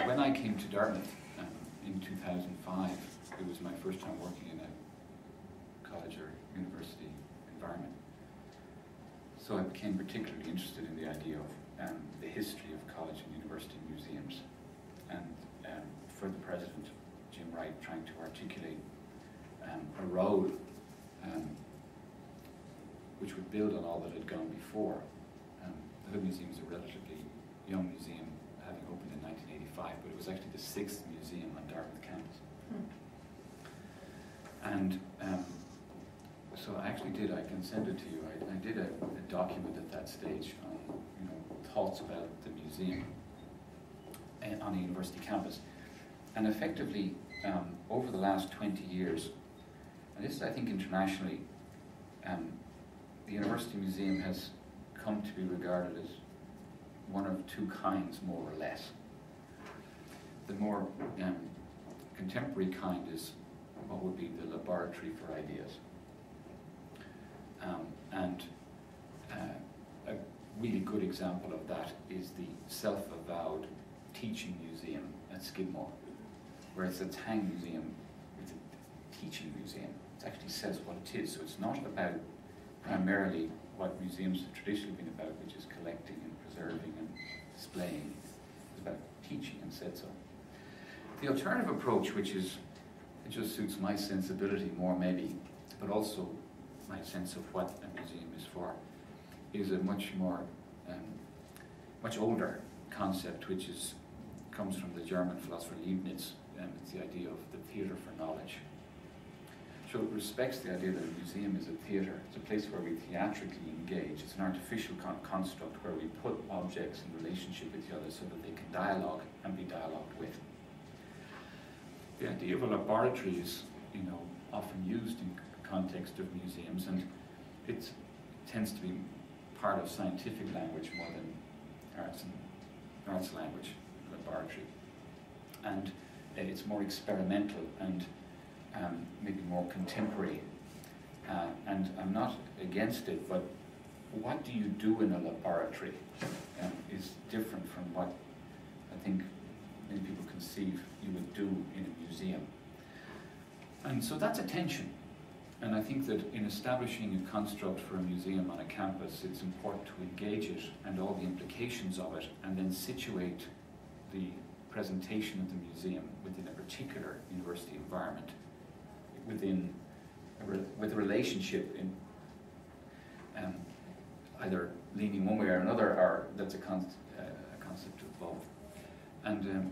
When I came to Dartmouth in 2005, it was my first time working in a college or university environment. So I became particularly interested in the idea of the history of college and university museums, and for the president, Jim Wright, trying to articulate a role which would build on all that had gone before. The Hood Museum is a relatively young museum, having opened in 1985, but it was actually the 6th museum on Dartmouth campus. And so I actually did, I can send it to you, I did a document at that stage on thoughts about the museum on a university campus. And effectively, over the last 20 years, and this is I think internationally, the University Museum has come to be regarded as one of two kinds, more or less. The more contemporary kind is what would be the laboratory for ideas. And a really good example of that is the self-avowed teaching museum at Skidmore, whereas the Tang Museum is a teaching museum. It actually says what it is, so it's not about primarily what museums have traditionally been about, which is collecting and preserving and displaying. It's about teaching, and said so. The alternative approach, which is, it just suits my sensibility more maybe, but also my sense of what a museum is for, is a much more, much older concept, which comes from the German philosopher Leibniz, and it's the idea of the theatre for knowledge. So it respects the idea that a museum is a theatre. It's a place where we theatrically engage. It's an artificial construct where we put objects in relationship with each other so that they can dialogue and be dialogued with. The idea of a laboratory is, often used in context of museums, and it tends to be part of scientific language more than arts language, laboratory. And it's more experimental and maybe more contemporary. And I'm not against it, but what do you do in a laboratory is different from what I think many people conceive you would do in a museum. And so that's a tension. And I think that in establishing a construct for a museum on a campus, it's important to engage it and all the implications of it, and then situate the presentation of the museum within a particular university environment, with a relationship in either leaning one way or another, or that's a concept of both. And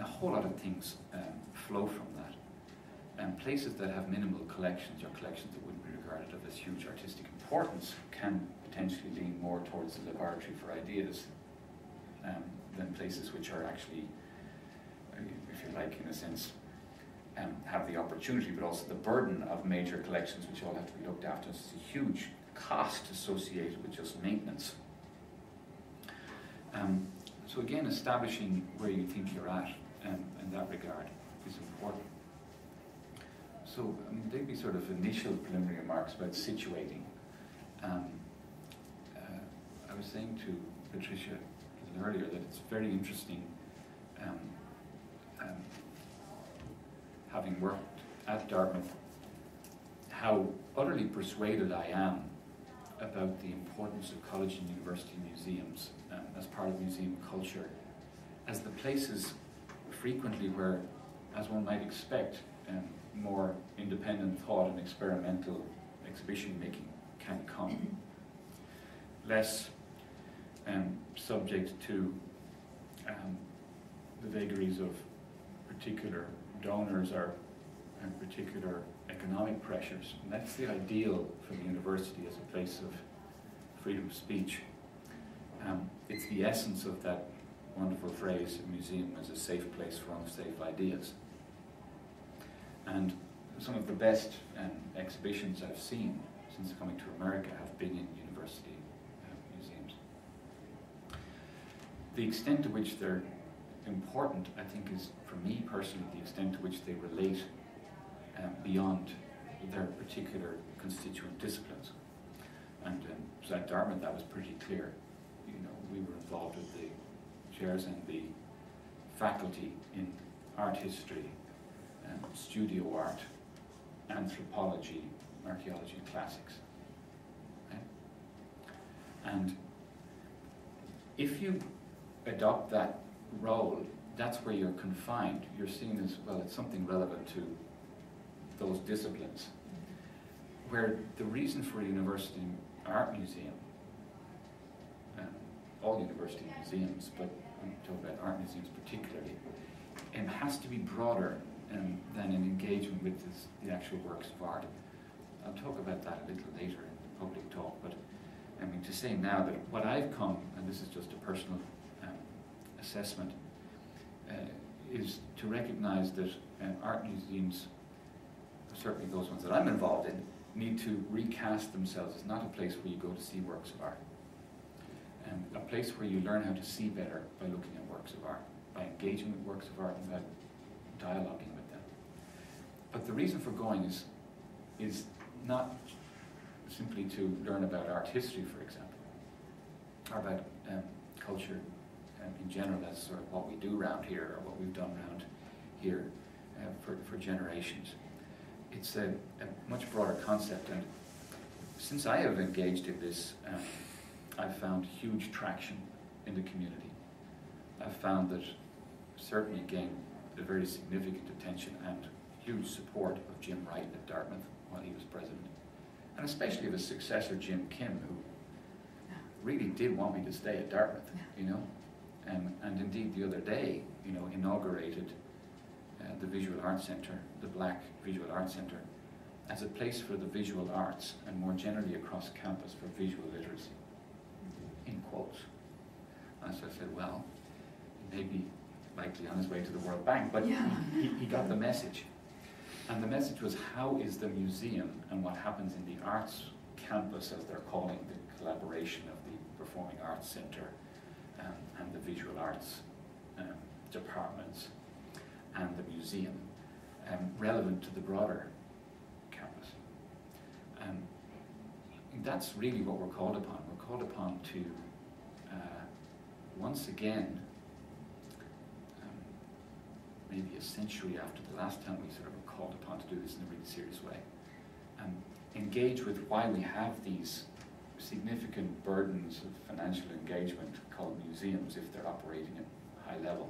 a whole lot of things flow from that. And places that have minimal collections, or collections that wouldn't be regarded of as huge artistic importance, can potentially lean more towards the laboratory for ideas than places which are actually, if you like, in a sense, have the opportunity, but also the burden of major collections which all have to be looked after. It's a huge cost associated with just maintenance. So again, establishing where you think you're at in that regard is important. So they'd be sort of initial preliminary remarks about situating. I was saying to Patricia a little earlier that it's very interesting, having worked at Dartmouth, how utterly persuaded I am about the importance of college and university museums as part of museum culture, as the places frequently where, as one might expect, more independent thought and experimental exhibition making can come. Less subject to the vagaries of particular donors or particular economic pressures. And that's the ideal for the university as a place of freedom of speech. It's the essence of that wonderful phrase, a museum as a safe place for unsafe ideas. And some of the best exhibitions I've seen since coming to America have been in university museums. The extent to which they're important, I think, is, for me personally, the extent to which they relate beyond their particular constituent disciplines. And so at Dartmouth, that was pretty clear. We were involved with the chairs and the faculty in art history, studio art, anthropology, archaeology, and classics. Okay? And if you adopt that role, that's where you're confined. You're seen as, well, it's something relevant to those disciplines. Where the reason for a university art museum, all university museums, but I'm talking about art museums particularly, has to be broader than an engagement with the actual works of art. I'll talk about that a little later in the public talk, but I mean to say now that what I've come, and this is just a personal assessment, is to recognize that art museums, certainly those ones that I'm involved in, need to recast themselves as not a place where you go to see works of art. A place where you learn how to see better by looking at works of art, by engaging with works of art and by dialoguing with them. But the reason for going is not simply to learn about art history, for example, or about culture in general. That's sort of what we do around here, or what we've done around here for generations. It's a much broader concept, and since I have engaged in this, I've found huge traction in the community. I've found that certainly gained a very significant attention and huge support of Jim Wright at Dartmouth while he was president, and especially of his successor Jim Kim, who really did want me to stay at Dartmouth, you know, and indeed the other day, you know, inaugurated the Visual Arts Centre, the Black Visual Arts Centre, as a place for the visual arts and more generally across campus for visual literacy, in quotes. And so I said, well, he may be likely on his way to the World Bank, but he got the message. And the message was, how is the museum and what happens in the arts campus, as they're calling the collaboration of the Performing Arts Centre and the visual arts departments and the museum, relevant to the broader campus. That's really what we're called upon. We're called upon to, once again, maybe a century after the last time we sort of were called upon to do this in a really serious way, engage with why we have these significant burdens of financial engagement called museums if they're operating at high level,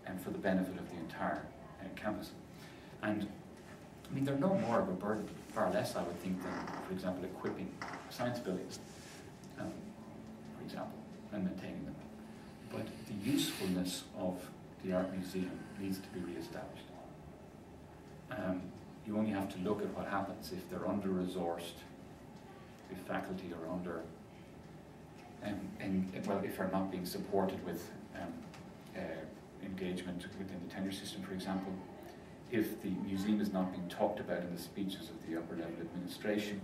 and for the benefit of the entire campus. And I mean, they're no more of a burden, far less I would think than, for example, equipping science buildings, for example, and maintaining them. But the usefulness of the art museum needs to be re-established. You only have to look at what happens if they're under-resourced, if faculty are under, well, if they're not being supported with engagement within the tenure system, for example, if the museum is not being talked about in the speeches of the upper level administration,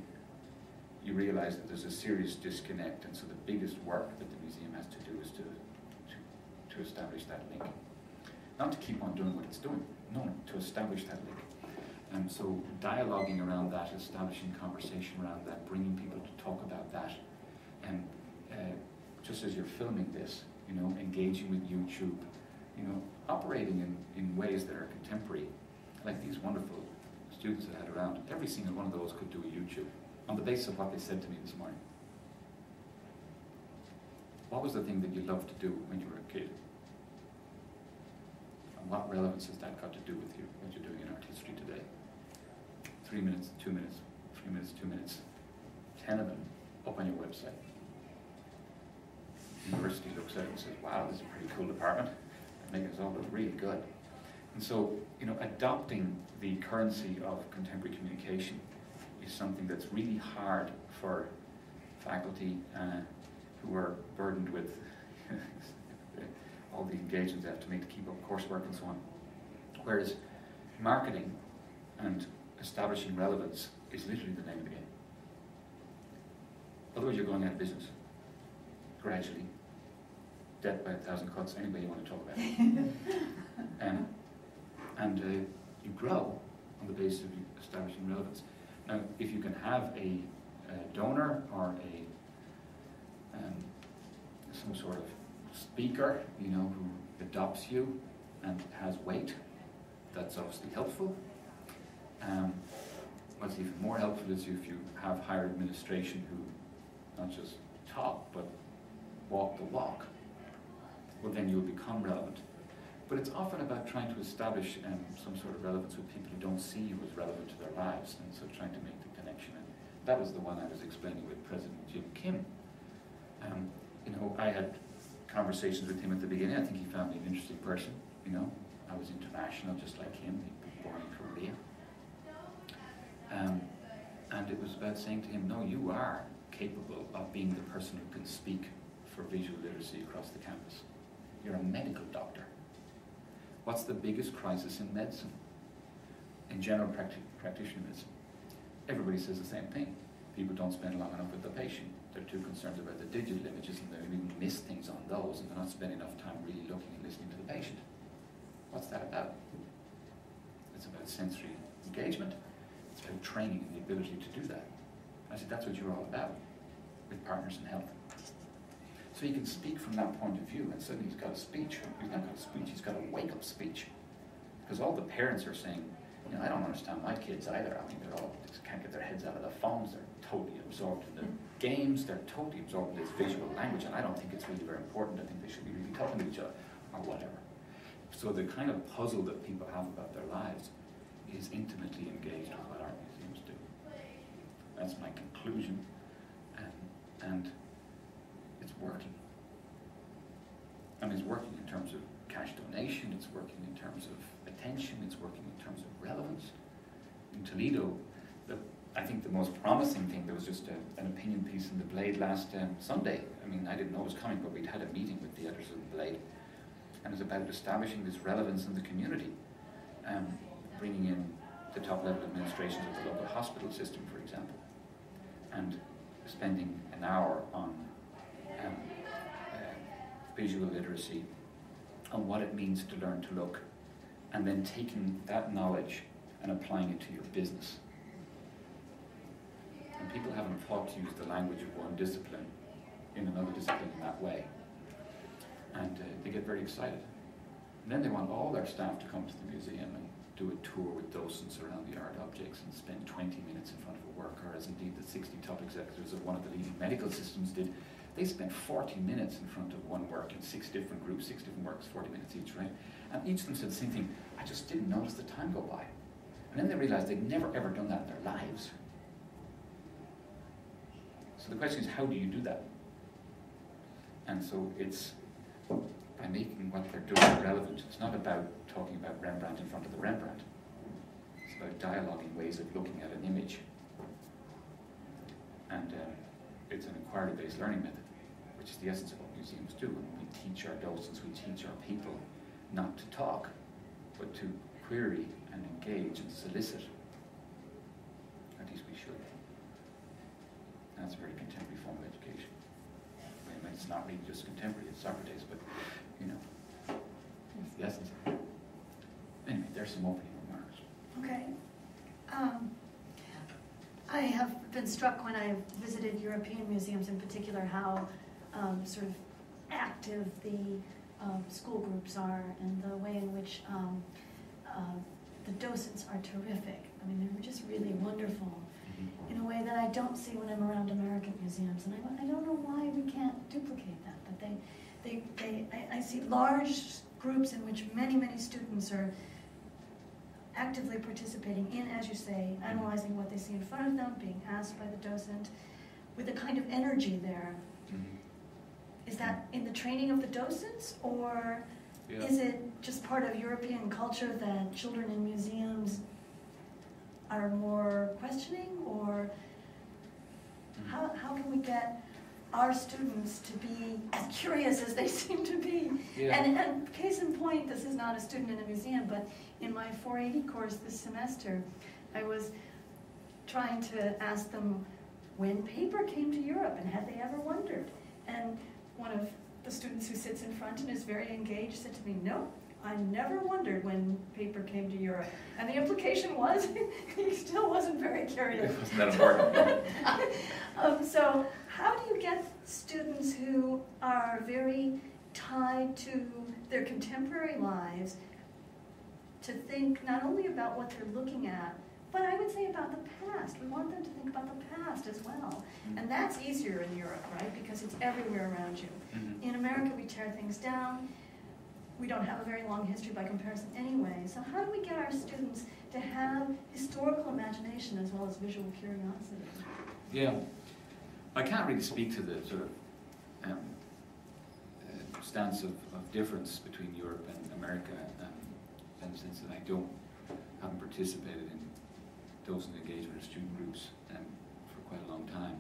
you realize that there's a serious disconnect, and so the biggest work that the museum has to do is to establish that link. Not to keep on doing what it's doing, no, to establish that link. And so dialoguing around that, establishing conversation around that, bringing people to talk about that, and just as you're filming this, you know, engaging with YouTube, you know, operating in ways that are contemporary, like these wonderful students that I had around. Every single one of those could do a YouTube on the basis of what they said to me this morning. What was the thing that you loved to do when you were a kid? And what relevance has that got to do with you, what you're doing in art history today? 3 minutes, 2 minutes, 3 minutes, 2 minutes, 10 of them up on your website. The university looks at it and says, wow, this is a pretty cool department. They're making us all look really good. And so, you know, adopting the currency of contemporary communication is something that's really hard for faculty who are burdened with all the engagements they have to make to keep up coursework and so on. Whereas marketing and establishing relevance is literally the name of the game. Otherwise you're going out of business, gradually. Death by 1,000 cuts, anybody you want to talk about it. And you grow on the basis of establishing relevance. Now, if you can have a donor or some sort of speaker, you know, who adopts you and has weight. That's obviously helpful. What's even more helpful is if you have higher administration who not just talk, but walk the walk. Well, then you'll become relevant. But it's often about trying to establish some sort of relevance with people who don't see you as relevant to their lives, and so trying to make the connection. And that was the one I was explaining with President Jim Kim. You know, I had conversations with him at the beginning. I think he found me an interesting person. You know, I was international, just like him. He'd been born in Korea. And it was about saying to him, no, you are capable of being the person who can speak for visual literacy across the campus. You're a medical doctor. What's the biggest crisis in medicine? In general practitioner medicine? Everybody says the same thing. People don't spend long enough with the patient. They're too concerned about the digital images and they even miss things on those, and they're not spending enough time really looking and listening to the patient. What's that about? It's about sensory engagement. It's about training and the ability to do that. I said, that's what you're all about with Partners in Health. So he can speak from that point of view, and suddenly he's got a speech. He's not got a speech, he's got a wake-up speech. Because all the parents are saying, you know, I don't understand my kids either. I mean, they just can't get their heads out of the phones. They're totally absorbed in the games. They're totally absorbed in this visual language, and I don't think it's really very important. I think they should be really talking to each other, or whatever. So the kind of puzzle that people have about their lives is intimately engaged with what art museums do. That's my conclusion, and it's working. I mean, it's working in terms of cash donation, it's working in terms of attention, it's working in terms of relevance. In Toledo, I think the most promising thing, there was just an opinion piece in the Blade last Sunday. I mean, I didn't know it was coming, but we'd had a meeting with the editors of the Blade, and it was about establishing this relevance in the community, bringing in the top-level administrations of the local hospital system, for example, and spending an hour on visual literacy, on what it means to learn to look, and then taking that knowledge and applying it to your business. And people haven't thought to use the language of one discipline in another discipline in that way. And they get very excited. And then they want all their staff to come to the museum and do a tour with docents around the art objects and spend 20 minutes in front of a work, or as indeed the 60 top executives of one of the leading medical systems did. They spent 40 minutes in front of one work in 6 different groups, 6 different works, 40 minutes each, right? And each of them said the same thing, I just didn't notice the time go by. And then they realized they'd never ever done that in their lives. So the question is, how do you do that? And so it's by making what they're doing relevant. It's not about talking about Rembrandt in front of the Rembrandt. It's about dialoguing ways of looking at an image. And it's an inquiry-based learning method, which is the essence of what museums do. And we teach our docents, we teach our people not to talk, but to query and engage and solicit. At least we should. And that's a very contemporary form of education. I mean, it's not really just contemporary, it's Socrates, but, you know, it's the essence of it. Anyway, there's some opening remarks. Okay. I have been struck when I've visited European museums in particular how sort of active the school groups are, and the way in which the docents are terrific. I mean, they're just really wonderful in a way that I don't see when I'm around American museums, and I don't know why we can't duplicate that. But I see large groups in which many students are actively participating in, as you say, analyzing what they see in front of them, being asked by the docent, with a kind of energy there. Is that in the training of the docents, or is it just part of European culture that children in museums are more questioning, or how can we get our students to be as curious as they seem to be? And case in point, this is not a student in a museum, but in my 480 course this semester, I was trying to ask them when paper came to Europe, and had they ever wondered? And one of the students who sits in front and is very engaged said to me, no, I never wondered when paper came to Europe. And the implication was he still wasn't very curious. It wasn't that important. So how do you get students who are very tied to their contemporary lives, to think not only about what they're looking at, but I would say about the past. We want them to think about the past as well. And that's easier in Europe, right? Because it's everywhere around you. In America, we tear things down. We don't have a very long history by comparison anyway. So how do we get our students to have historical imagination as well as visual curiosity? Yeah. I can't really speak to the sort of stance of difference between Europe and America, in the sense that I haven't participated in docent engagement or student groups for quite a long time.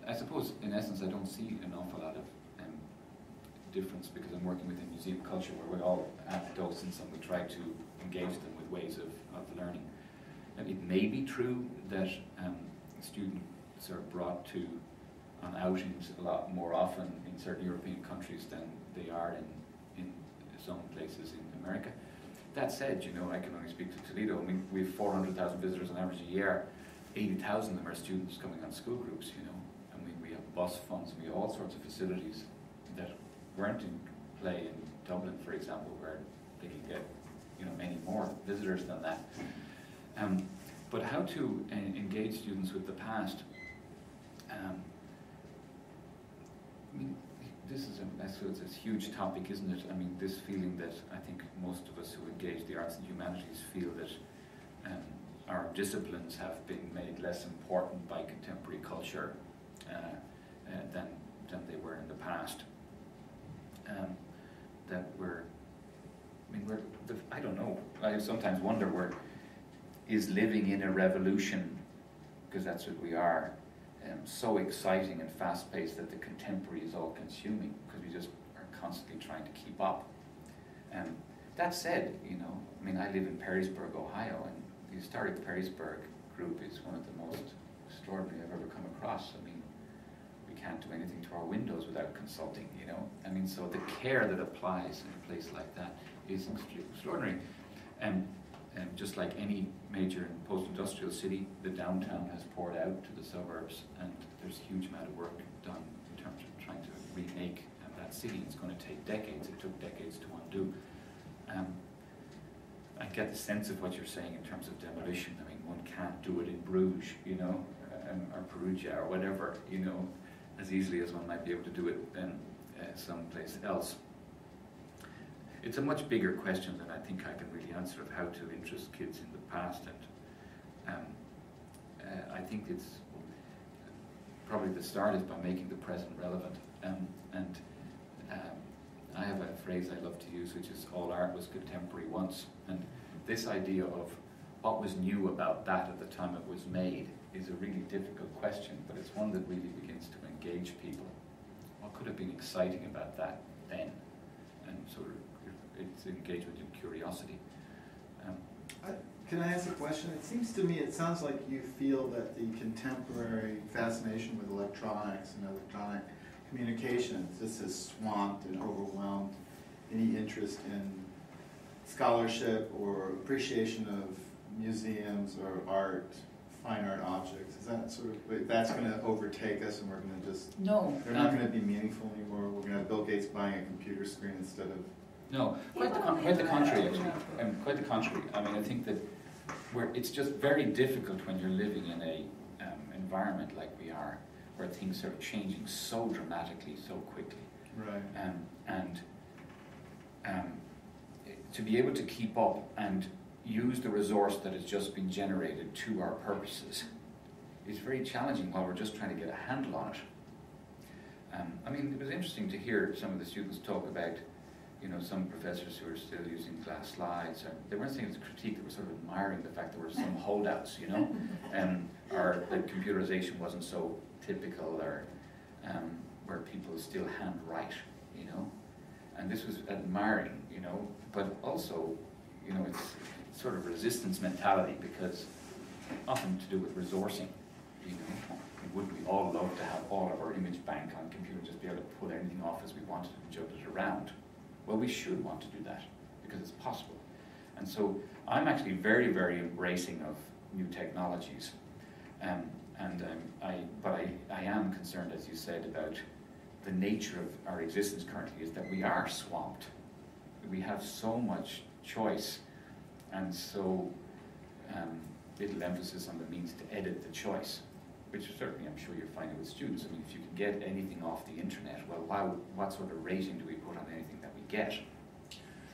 I suppose, in essence, I don't see an awful lot of difference because I'm working within museum culture where we all have docents and we try to engage them with ways of learning. And it may be true that students are brought to on outings a lot more often in certain European countries than they are in some places in America. That said, you know, I can only speak to Toledo. I mean, we have 400,000 visitors on average a year. 80,000 of them are students coming on school groups, you know. I mean, we have bus funds, we have all sorts of facilities that weren't in play in Dublin, for example, where they can get, you know, many more visitors than that. But how to engage students with the past? I mean, this is a huge topic, isn't it? I mean, this feeling that I think most of us who engage the arts and humanities feel that our disciplines have been made less important by contemporary culture than they were in the past. I don't know. I sometimes wonder is living in a revolution, because that's what we are, so exciting and fast-paced that the contemporary is all-consuming, because we just are constantly trying to keep up. That said, you know, I mean, I live in Perrysburg, Ohio, and the historic Perrysburg group is one of the most extraordinary I've ever come across. I mean, we can't do anything to our windows without consulting, you know. I mean, so the care that applies in a place like that is extraordinary. Just like any major post-industrial city, the downtown has poured out to the suburbs, and there's a huge amount of work done in terms of trying to remake that city. It's going to take decades. It took decades to undo. I get the sense of what you're saying in terms of demolition. I mean, one can't do it in Bruges, you know, or Perugia, or whatever, you know, as easily as one might be able to do it someplace else. It's a much bigger question than I think I can really answer, of how to interest kids in the past, and I think it's probably the start is by making the present relevant. I have a phrase I love to use, which is all art was contemporary once, and this idea of what was new about that at the time it was made is a really difficult question, but it's one that really begins to engage people. What could have been exciting about that then? And sort of it's engagement in curiosity. Can I ask a question? It seems to me, it sounds like you feel that the contemporary fascination with electronics and electronic communications, this has swamped and overwhelmed any interest in scholarship or appreciation of museums or art, fine art objects. Is that sort of, that's going to overtake us and we're going to just, no, they're not going to be meaningful anymore? We're going to have Bill Gates buying a computer screen instead of... No, quite the contrary, actually. Quite the contrary. I mean, I think that it's just very difficult when you're living in a environment like we are, where things are changing so dramatically, so quickly. Right. To be able to keep up and use the resource that has just been generated to our purposes is very challenging while we're just trying to get a handle on it. I mean, it was interesting to hear some of the students talk about, you know, some professors who are still using glass slides. Or they weren't saying it was a critique, they were sort of admiring the fact there were some holdouts, you know, or that computerization wasn't so typical, or where people still handwrite, you know. And this was admiring, you know, but also, you know, it's sort of resistance mentality, because often to do with resourcing, you know. Wouldn't we all love to have all of our image bank on computer, just be able to pull anything off as we wanted and juggle it around? Well, we should want to do that because it's possible. And so I'm actually very, very embracing of new technologies. But I am concerned, as you said, about the nature of our existence currently is that we are swamped. We have so much choice and so little emphasis on the means to edit the choice, which certainly I'm sure you're finding with students. I mean, if you can get anything off the internet, well, what sort of rating do we put on anything that we get?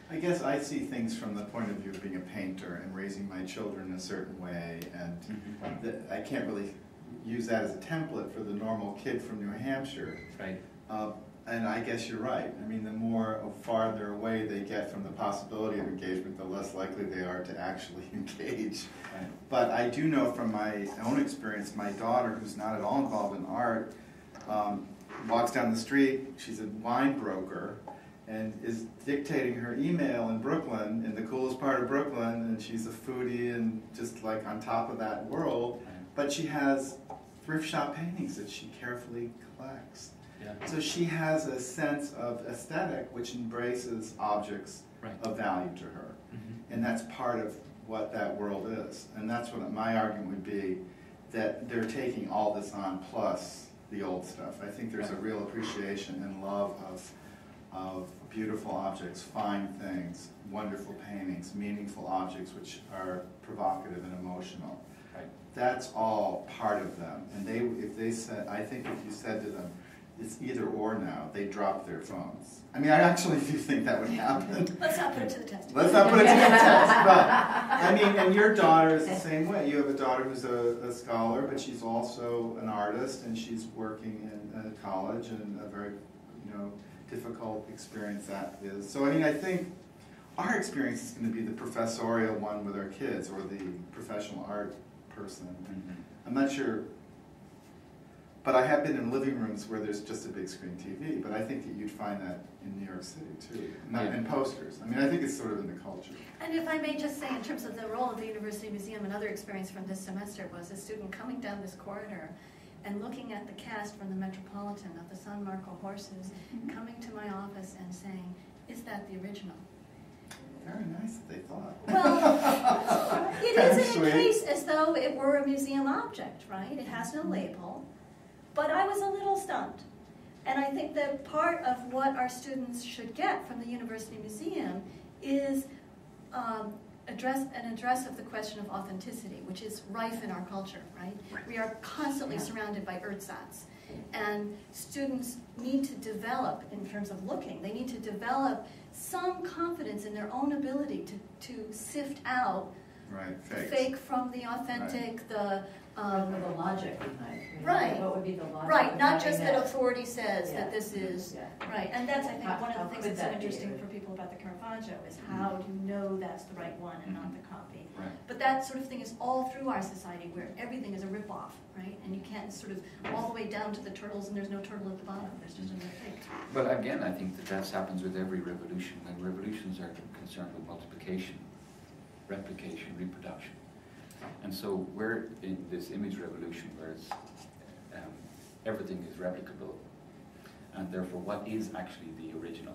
I guess I see things from the point of view of being a painter and raising my children a certain way, and I can't really use that as a template for the normal kid from New Hampshire. Right. And I guess you're right. I mean, the more farther away they get from the possibility of engagement, the less likely they are to actually engage. Right. But I do know from my own experience, my daughter, who's not at all involved in art, walks down the street, she's a wine broker, and is dictating her email in Brooklyn, in the coolest part of Brooklyn, and she's a foodie and just like on top of that world, but she has thrift shop paintings that she carefully collects. Yeah. So she has a sense of aesthetic which embraces objects of value to her. And that's part of what that world is. And that's what my argument would be, that they're taking all this on plus the old stuff. I think there's a real appreciation and love of beautiful objects, fine things, wonderful paintings, meaningful objects which are provocative and emotional. Right. That's all part of them. And if they said, I think if you said to them, it's either or now, they drop their phones. I mean, I actually do think that would happen. Let's not put it to the test. Let's not put it to the test. But, I mean, and your daughter is the same way. You have a daughter who's a scholar, but she's also an artist, and she's working in college, and a very, difficult experience that is. So, I mean, I think our experience is going to be the professorial one with our kids, or the professional art person. I'm not sure. But I have been in living rooms where there's just a big screen TV, but I think that you'd find that in New York City too, and posters. I mean, I think it's sort of in the culture. And if I may just say, in terms of the role of the University Museum, another experience from this semester was a student coming down this corridor and looking at the cast from the Metropolitan of the San Marco horses, coming to my office and saying, "Is that the original?" Very nice that they thought. Well, it is in a Sweet. case as though it were a museum object, right? It has no label. But I was a little stunned. And I think that part of what our students should get from the University Museum is an address of the question of authenticity, which is rife in our culture, right? We are constantly surrounded by ersatz. And students need to develop, in terms of looking, they need to develop some confidence in their own ability to sift out the fake from the authentic, the logic behind it. Right. What would be the logic? Right, not just behind that authority says that this is, Yeah. right, and that's, I think, How- one of how the things could that's so that be, interesting right? for people about the Caravaggio is how to know that's the right one and not the copy. Right. But that sort of thing is all through our society where everything is a rip-off, right? And you can't sort of all the way down to the turtles and there's no turtle at the bottom, there's just another thing. But again, I think that happens with every revolution. When revolutions are concerned with multiplication, replication, reproduction. And so we're in this image revolution where it's, everything is replicable, and therefore what is actually the original?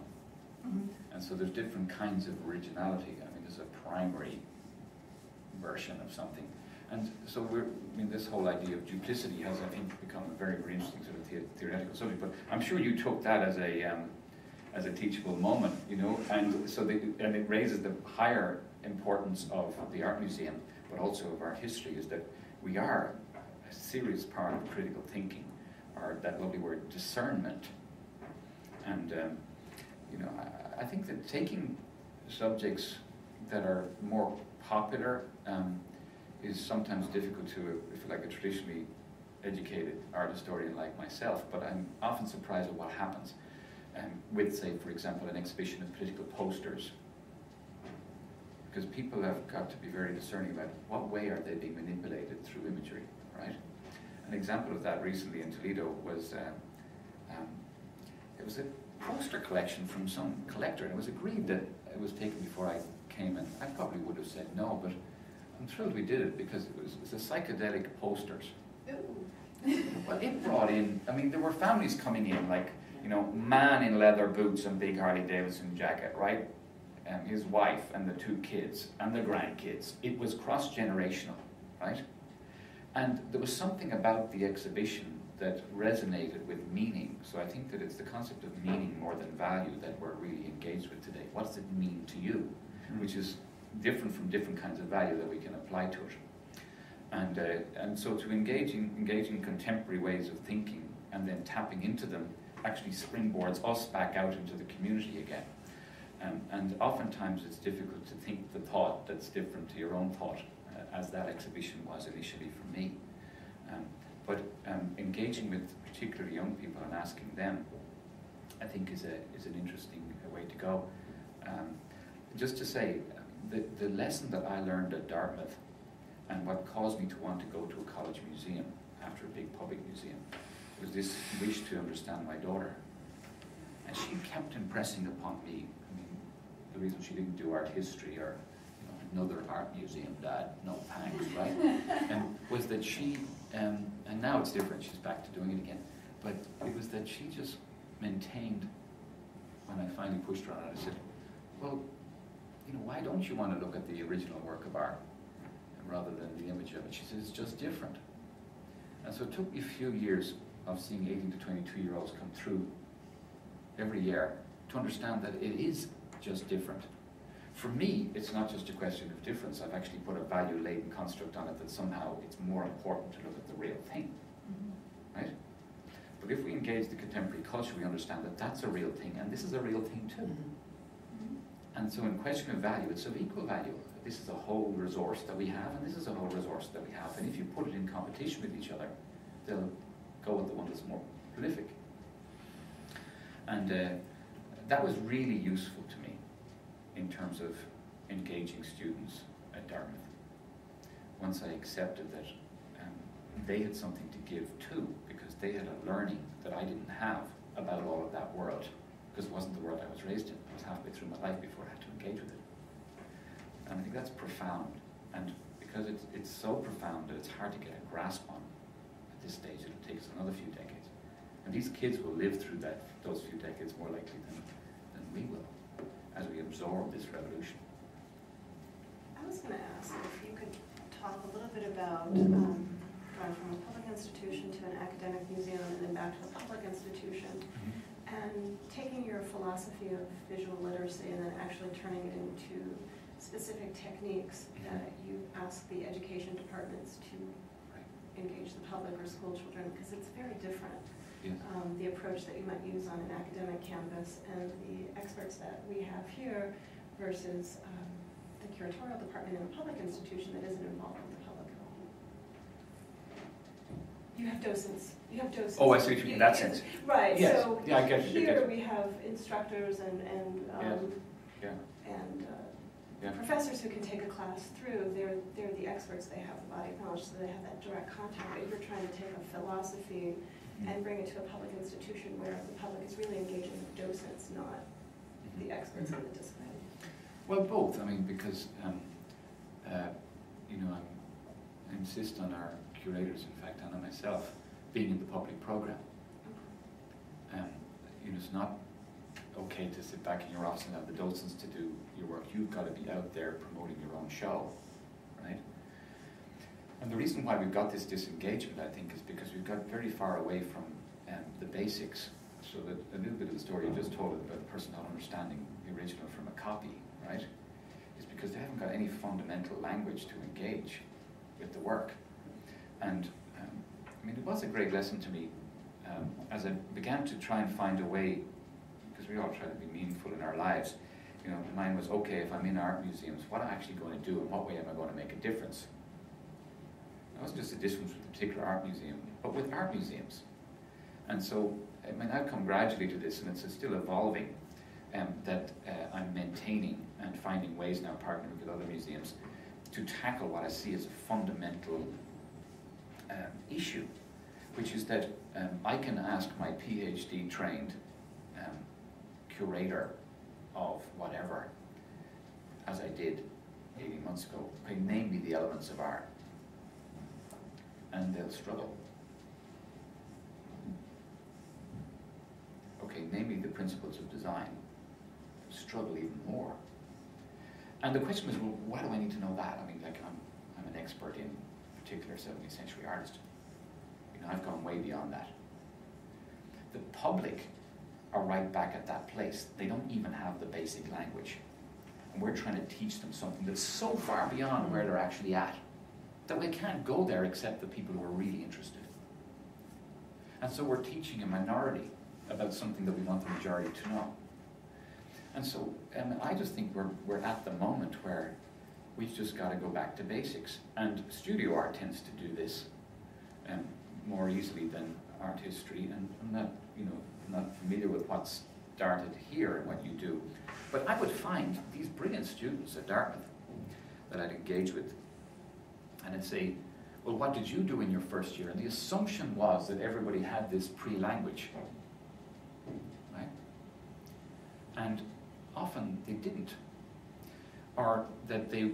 And so there's different kinds of originality. I mean, there's a primary version of something. And so this whole idea of duplicity has, I think, become a very, very interesting sort of theoretical subject. But I'm sure you took that as a teachable moment, and so and it raises the higher importance of the art museum, but also of art history, is that we are a serious part of critical thinking, or that lovely word, discernment. And I think that taking subjects that are more popular is sometimes difficult to, if you like, a traditionally educated art historian like myself, but I'm often surprised at what happens with, say, for example, an exhibition of political posters. Because people have got to be very discerning about what way are they being manipulated through imagery, right? An example of that recently in Toledo was, it was a poster collection from some collector, and it was agreed that it was taken before I came, and I probably would have said no, but I'm thrilled we did it because it was the psychedelic posters. Well, it brought in, I mean, there were families coming in, like, man in leather boots and big Harley Davidson jacket, right? His wife and the 2 kids and the grandkids. It was cross-generational, right? And there was something about the exhibition that resonated with meaning. So I think that it's the concept of meaning more than value that we're really engaged with today. What does it mean to you? Which is different from different kinds of value that we can apply to it. And so to engage in contemporary ways of thinking and then tapping into them actually springboards us back out into the community again. And oftentimes it's difficult to think the thought that's different to your own thought, as that exhibition was initially for me. But engaging with particularly young people and asking them, I think is an interesting way to go. Just to say, the lesson that I learned at Dartmouth and what caused me to want to go to a college museum after a big public museum was this wish to understand my daughter. And she kept impressing upon me, I mean, the reason she didn't do art history or another art museum, Dad, no thanks, right? Was that she, and now it's different, she's back to doing it again, but it was that she just maintained, when I finally pushed her on it, I said, well, why don't you want to look at the original work of art rather than the image of it? She said, it's just different. And so it took me a few years of seeing 18 to 22-year-olds come through every year to understand that it is just different. For me, it's not just a question of difference. I've actually put a value-laden construct on it that somehow it's more important to look at the real thing, right? But if we engage the contemporary culture, we understand that that's a real thing, and this is a real thing too. And so in question of value, it's of equal value. This is a whole resource that we have, and this is a whole resource that we have. And if you put it in competition with each other, they'll go with the one that's more prolific. And that was really useful to me in terms of engaging students at Dartmouth. Once I accepted that they had something to give too, because they had a learning that I didn't have about all of that world, because it wasn't the world I was raised in. I was halfway through my life before I had to engage with it. And I think that's profound. And because it's so profound that it's hard to get a grasp on at this stage, it'll take us another few decades. And these kids will live through those few decades more likely than we will, as we absorb this revolution. I was going to ask if you could talk a little bit about going from a public institution to an academic museum and then back to a public institution, and taking your philosophy of visual literacy and then actually turning it into specific techniques that you ask the education departments to engage the public or school children, because it's very different. Yes. The approach that you might use on an academic campus and the experts that we have here versus the curatorial department in a public institution that isn't involved with the public at all. You have docents. Oh, I see what you mean in that sense. Right. Yes. So yeah, I get you. here we have instructors and professors who can take a class through. They're the experts. They have the body of knowledge, so they have that direct contact. But you're trying to take a philosophy and bring it to a public institution where the public is really engaging with docents, not the experts in the discipline. Well, both. I mean, because I insist on our curators, in fact, and on myself, being in the public program. It's not okay to sit back in your office and have the docents to do your work. You've got to be out there promoting your own show, right? And the reason why we've got this disengagement, I think, is because we've got very far away from the basics. So that a little bit of the story you just told about the person not understanding the original from a copy, right, is because they haven't got any fundamental language to engage with the work. And it was a great lesson to me as I began to try and find a way, because we all try to be meaningful in our lives. Mine was, okay, if I'm in art museums, what am I actually going to do, and what way am I going to make a difference? It wasn't just a difference with a particular art museum, but with art museums. And so, I've come gradually to this, and it's still evolving, that I'm maintaining and finding ways now, partnering with other museums, to tackle what I see as a fundamental issue, which is that I can ask my PhD trained curator of whatever, as I did 18 months ago, okay, name me the elements of art, and they'll struggle. Okay, name me the principles of design, struggle even more. And the question was, well, why do I need to know that? I'm an expert in particular 17th century artist. You know, I've gone way beyond that. The public are right back at that place. They don't even have the basic language. And we're trying to teach them something that's so far beyond where they're actually at, that we can't go there except the people who are really interested. And so we're teaching a minority about something that we want the majority to know. And so I just think we're at the moment where we've just got to go back to basics. And studio art tends to do this more easily than art history. And I'm not, you know, not familiar with what's started here and what you do. But I would find these brilliant students at Dartmouth that I'd engage with, and I'd say, well, what did you do in your first year? And the assumption was that everybody had this pre-language, right? And often they didn't. Or that they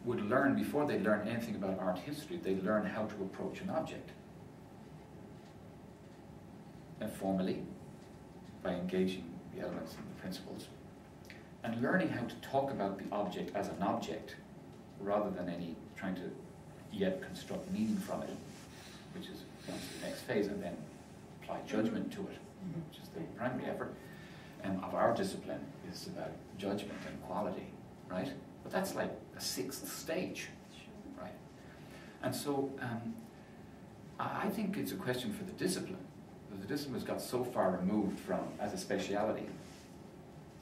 would learn, before they learn anything about art history, they learn how to approach an object. And formally, by engaging the elements and the principles. And learning how to talk about the object as an object, rather than any trying to yet construct meaning from it, which is the next phase, and then apply judgment to it, which is the primary effort of our discipline, is about judgment and quality, right? But that's like a sixth stage, right? And so I think it's a question for the discipline. The discipline has got so far removed from, as a speciality,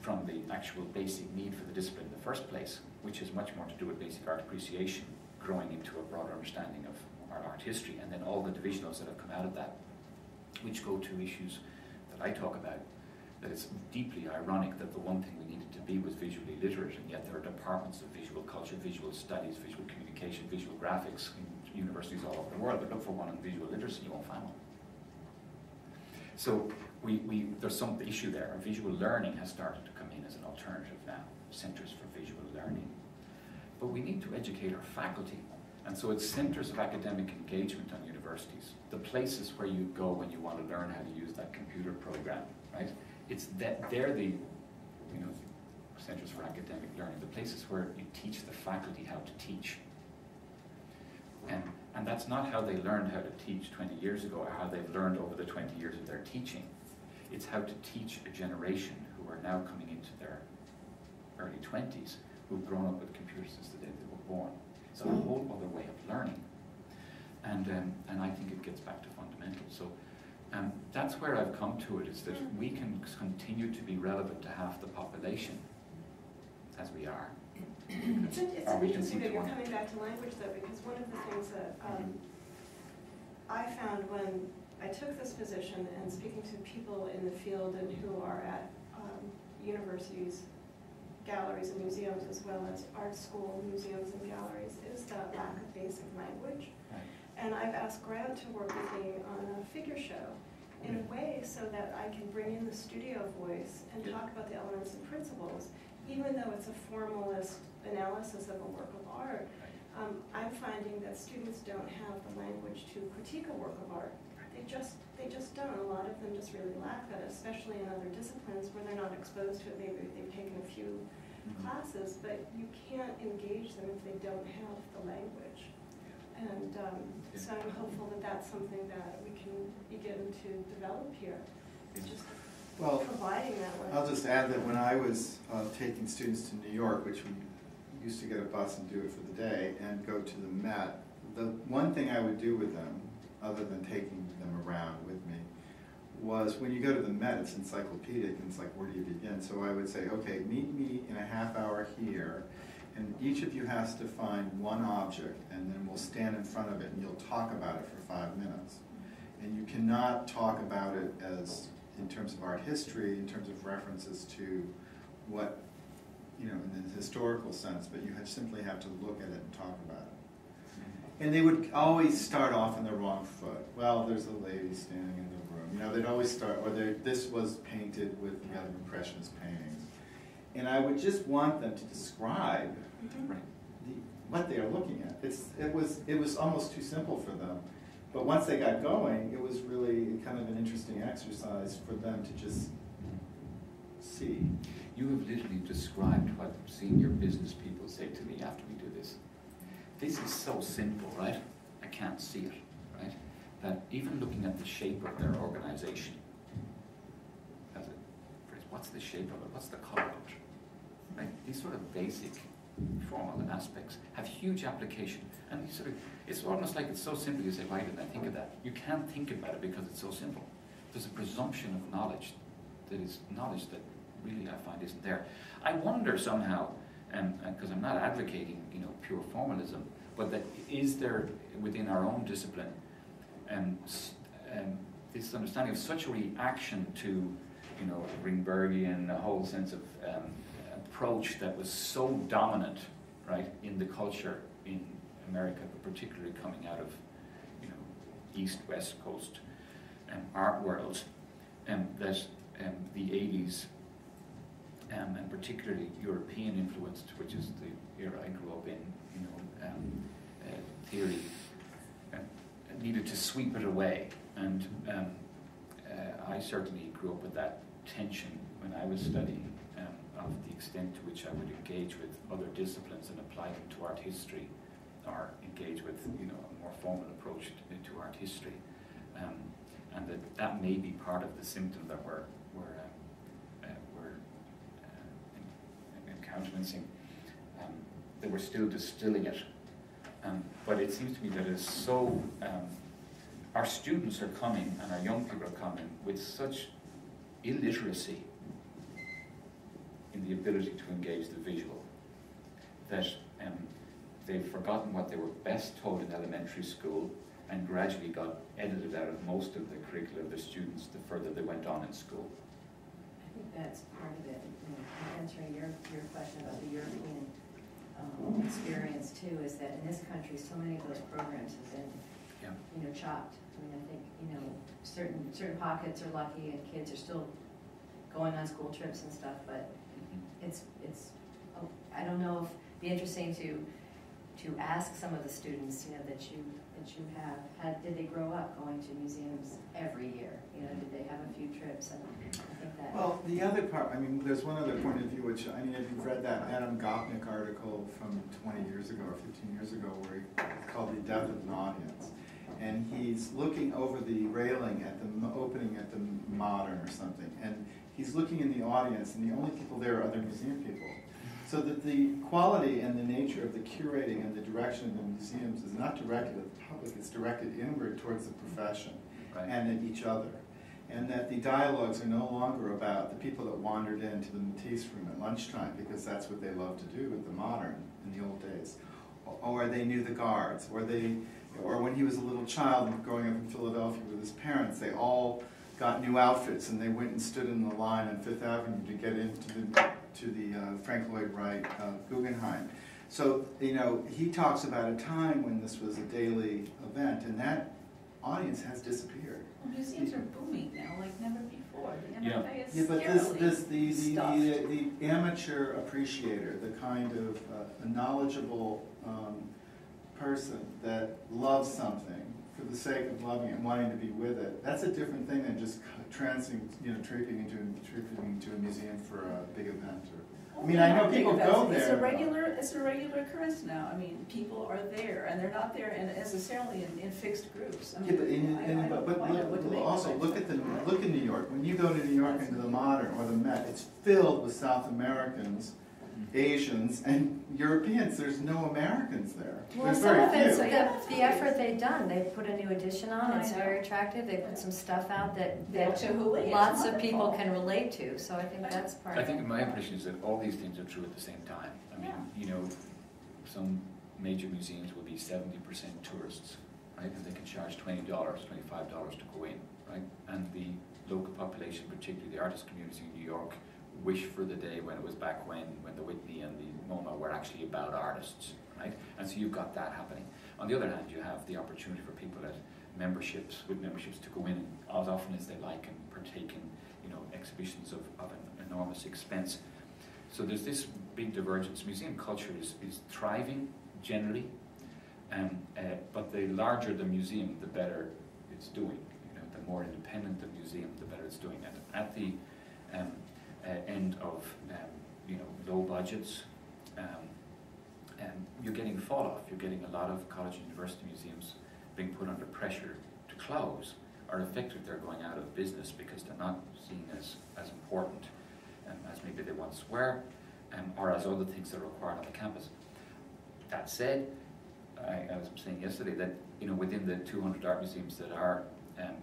from the actual basic need for the discipline in the first place, which is much more to do with basic art appreciation, growing into a broader understanding of our art history, and then all the divisionals that have come out of that, which go to issues that I talk about, that it's deeply ironic that the one thing we needed to be was visually literate, and yet there are departments of visual culture, visual studies, visual communication, visual graphics in universities all over the world, but look for one in visual literacy, you won't find one. So there's some issue there. Visual learning has started to come in as an alternative now, centers for visual learning. But we need to educate our faculty. And so it's centers of academic engagement on universities, the places where you go when you want to learn how to use that computer program, right? It's that they're the, you know, centers for academic learning, the places where you teach the faculty how to teach. And that's not how they learned how to teach 20 years ago, or how they've learned over the 20 years of their teaching. It's how to teach a generation who are now coming into their early 20s, who've grown up with computers since the day they were born. It's a whole other way of learning. And I think it gets back to fundamentals. So that's where I've come to it, is that we can continue to be relevant to half the population, as we are. It's interesting that you're coming back to language, though, because one of the things that I found when I took this position and speaking to people in the field and who are at universities, galleries and museums, as well as art school museums and galleries, is the lack of basic language. Right. And I've asked Grant to work with me on a figure show in a way so that I can bring in the studio voice and talk about the elements and principles, even though it's a formalist analysis of a work of art. I'm finding that students don't have the language to critique a work of art. They just don't. A lot of them just really lack that, especially in other disciplines where they're not exposed to it. Maybe they've taken a few classes, but you can't engage them if they don't have the language. And so I'm hopeful that that's something that we can begin to develop here. It's just providing that language. I'll just add that when I was taking students to New York, which we used to get a bus and do it for the day, and go to the Met, the one thing I would do with them, other than taking them around with me, was when you go to the Met, it's encyclopedic, and it's like, where do you begin? So I would say, okay, meet me in a half hour here, and each of you has to find one object, and then we'll stand in front of it, and you'll talk about it for 5 minutes. And you cannot talk about it as, in terms of art history, in terms of references to what, you know, in the historical sense, but you simply have to look at it and talk about it. And they would always start off on the wrong foot. Well, there's a lady standing in the room. You know, they'd always start, or this was painted with the other Impressionist paintings. And I would just want them to describe what they are looking at. It was almost too simple for them. But once they got going, it was really kind of an interesting exercise for them to just see. You have literally described what senior business people say to me after we do this. This is so simple, right? I can't see it, right? that even looking at the shape of their organization, as a phrase, what's the shape of it? What's the color of it? Right? These sort of basic formal aspects have huge application. And these sort of, it's almost like it's so simple, you say, why didn't I think of that? You can't think about it because it's so simple. There's a presumption of knowledge that is knowledge that really I find isn't there. I wonder somehow, because I'm not advocating, pure formalism, but that is there within our own discipline this understanding of such a reaction to, Ringbergian, a whole sense of approach that was so dominant, right, in the culture in America, but particularly coming out of, East-West Coast art world, that the 80s, and particularly European influenced, which is the era I grew up in, theory, needed to sweep it away. And I certainly grew up with that tension when I was studying, of the extent to which I would engage with other disciplines and apply them to art history, or engage with a more formal approach to art history, and that may be part of the symptom that we're countenancing, that we're still distilling it. But it seems to me that it's so, our students are coming and our young people are coming with such illiteracy in the ability to engage the visual that they've forgotten what they were best taught in elementary school and gradually got edited out of most of the curricula of the students the further they went on in school. I think that's part of it. Answering your question about the European experience too, is that in this country, so many of those programs have been, chopped. I mean, I think, certain pockets are lucky and kids are still going on school trips and stuff, but it's I don't know if it'd be interesting to ask some of the students, that you have had, did they grow up going to museums every year? Did they have a few trips? And I think that. Well, the other part, there's one other point of view, which, if you've read that Adam Gopnik article from 20 years ago or 15 years ago, where it's called The Death of an Audience. And he's looking over the railing at the opening at the Modern or something, and he's looking in the audience, and the only people there are other museum people. So that the quality and the nature of the curating and the direction of the museums is not directed at the public, it's directed inward towards the profession, right, and at each other. And that the dialogues are no longer about the people that wandered into the Matisse room at lunchtime, because that's what they loved to do at the Modern in the old days. Or they knew the guards, or when he was a little child growing up in Philadelphia with his parents, they all got new outfits and they went and stood in the line on Fifth Avenue to get into the Frank Lloyd Wright Guggenheim. So, he talks about a time when this was a daily event, and that audience has disappeared. Well, museums are booming now like never before. The MFA is but the amateur appreciator, the kind of a knowledgeable person that loves something for the sake of loving it and wanting to be with it, that's a different thing than just trooping into a museum for a big event. I know people go there. It's a regular occurrence now. People are there, and they're not there necessarily in fixed groups. But also look in New York. When you go to New York into the Modern or the Met, it's filled with South Americans, Asians, and Europeans. There's no Americans there. Well, some of it's the effort they've done. They put a new edition on. It's very attractive. They put some stuff out that lots of people can relate to. So I think that's part of it. I think my impression is that all these things are true at the same time. Some major museums will be 70% tourists, right? And they can charge $20, $25 to go in, right? And the local population, particularly the artist community in New York, wish for the day when it was back when the Whitney and the MoMA were actually about artists, right? And so you've got that happening. On the other hand, you have the opportunity for people with memberships to go in as often as they like and partake in, exhibitions of an enormous expense. So there's this big divergence. Museum culture is thriving generally, but the larger the museum, the better it's doing. The more independent the museum, the better it's doing. And at the end of low budgets, you're getting fall off. You're getting a lot of college and university museums being put under pressure to close are effectively they're going out of business because they're not seen as important as maybe they once were, or as other things that are required on the campus. That said, I was saying yesterday that within the 200 art museums that are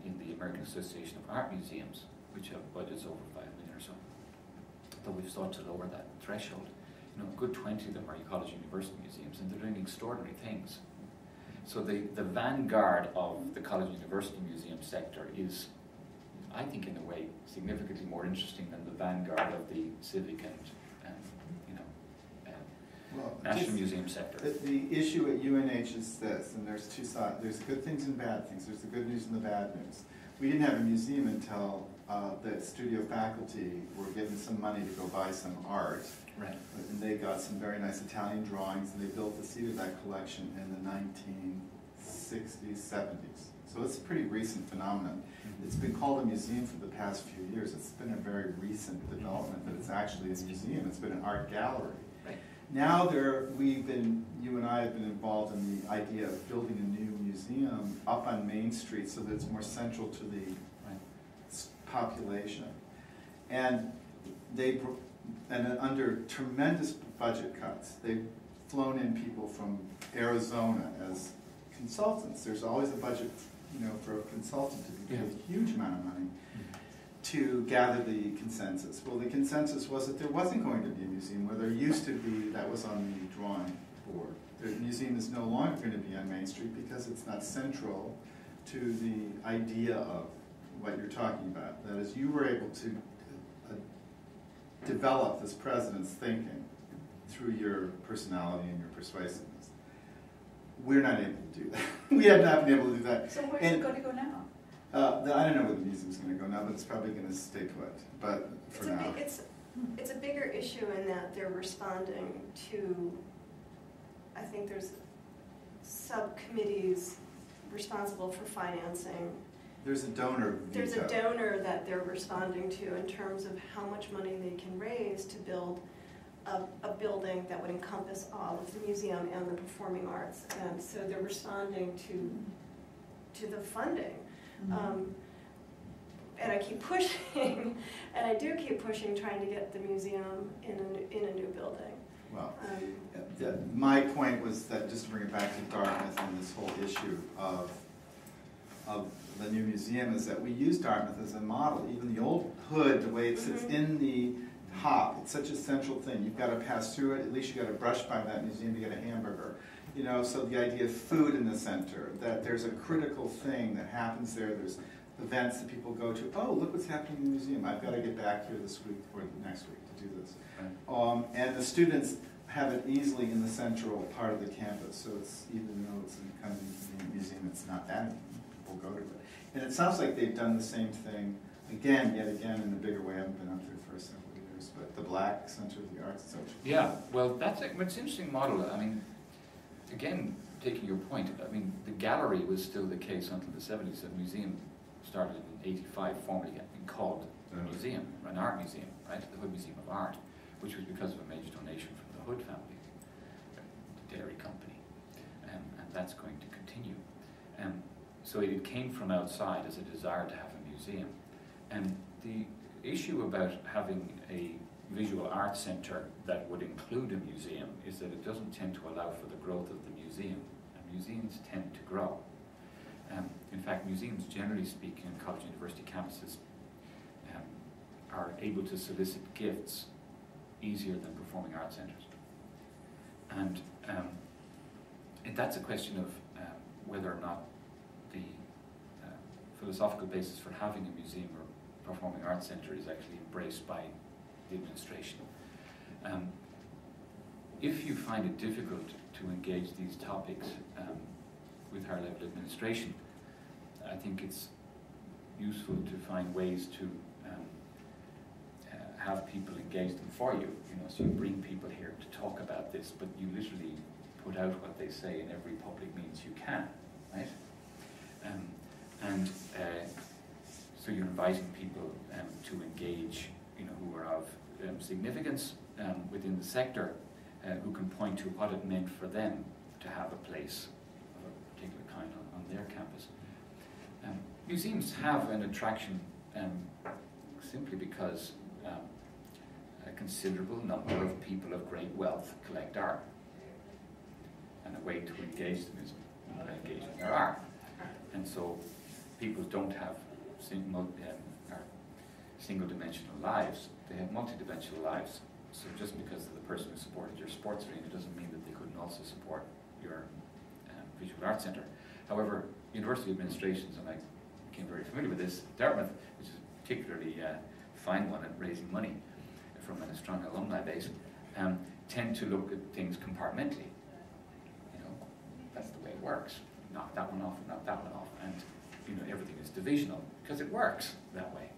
in the American Association of Art Museums, which have budgets over $5 million or so, though we've sought to lower that threshold, a good 20 of them are college university museums, and they're doing extraordinary things. So the vanguard of the college university museum sector is, I think, in a way, significantly more interesting than the vanguard of the civic and National Museum sector. The issue at UNH is this, and there's two sides. There's good things and bad things. There's the good news and the bad news. We didn't have a museum until the studio faculty were given some money to go buy some art. Right. And they got some very nice Italian drawings, and they built the seat of that collection in the 1960s, 70s. So it's a pretty recent phenomenon. It's been called a museum for the past few years. It's been a very recent development that it's actually a museum. It's been an art gallery. Right. Now you and I have been involved in the idea of building a new museum up on Main Street so that it's more central to the population. And under tremendous budget cuts, they've flown in people from Arizona as consultants. There's always a budget, for a consultant to be paid a huge amount of money to gather the consensus. Well, the consensus was that there wasn't going to be a museum where there used to be. That was on the drawing board. The museum is no longer going to be on Main Street because it's not central to the idea of what you're talking about. That is, you were able to develop this president's thinking through your personality and your persuasiveness. We're not able to do that. We have not been able to do that. So where's it going to go now? I don't know where the museum's going to go now, but it's probably going to stay put. But for now, it's a bigger issue in that they're responding to. I think there's subcommittees responsible for financing. There's a donor veto. There's a donor that they're responding to in terms of how much money they can raise to build a building that would encompass all of the museum and the performing arts, and so they're responding to the funding. And I keep pushing, and I do keep pushing, trying to get the museum in a new building. Well, my point was that, just to bring it back to Dartmouth and this whole issue of the new museum, is that we use Dartmouth as a model. Even the old hood, the way it sits in the top, it's such a central thing. You've got to pass through it. At least you got to brush by that museum to get a hamburger. So the idea of food in the center, that there's a critical thing that happens there. There's events that people go to. Oh, look what's happening in the museum. I've got to get back here this week or next week to do this. Right. And the students have it easily in the central part of the campus. So it's, even though it's kind of an inconvenient museum, it's not that people go to it. And it sounds like they've done the same thing yet again in a bigger way. I haven't been up there for several years, but the Black Center of the Arts Center. Yeah, well, it's an interesting model. I mean, again, taking your point, I mean, the gallery was still the case until the 70s. The museum started in '85, formally being called a museum, an art museum, right? The Hood Museum of Art, which was because of a major donation from the Hood family, the dairy company, and that's going to continue. So it came from outside as a desire to have a museum. And the issue about having a visual arts centre that would include a museum is that it doesn't tend to allow for the growth of the museum. And museums tend to grow. In fact, museums, generally speaking, in college and university campuses are able to solicit gifts easier than performing arts centres. And that's a question of whether or not the philosophical basis for having a museum or performing arts centre is actually embraced by the administration. If you find it difficult to engage these topics with higher level administration, I think it's useful to find ways to have people engage them for you. So you bring people here to talk about this, but you literally put out what they say in every public means you can, right? So you're inviting people to engage, who are of significance within the sector, who can point to what it meant for them to have a place of a particular kind on their campus. Museums have an attraction simply because a considerable number of people of great wealth collect art, and a way to engage them is engage in their art. And so people don't have single-dimensional lives, they have multidimensional lives. So just because the person who supported your sports arena doesn't mean that they couldn't also support your visual arts centre. However, university administrations, and I became very familiar with this, Dartmouth, which is a particularly fine one at raising money from a strong alumni base, tend to look at things compartmentally. You know, that's the way it works. Knock that one off and knock that one off, and you know, everything is divisional because it works that way.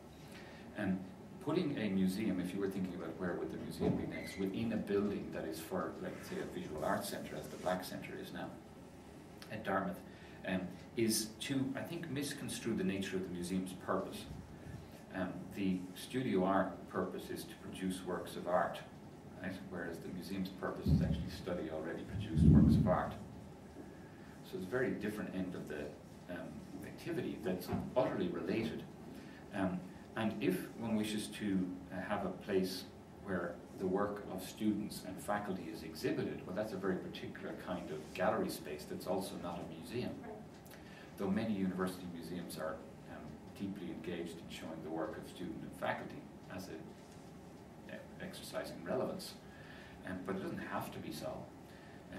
And putting a museum, if you were thinking about where would the museum be next, within a building that is for, like, say, a visual arts centre, as the Black Centre is now at Dartmouth, is to, I think, misconstrue the nature of the museum's purpose. The studio art purpose is to produce works of art, right? Whereas the museum's purpose is actually study already produced works of art. So it's a very different end of the activity that's utterly related. And if one wishes to have a place where the work of students and faculty is exhibited, well, that's a very particular kind of gallery space that's also not a museum. Though many university museums are deeply engaged in showing the work of student and faculty as a exercising relevance. But it doesn't have to be so,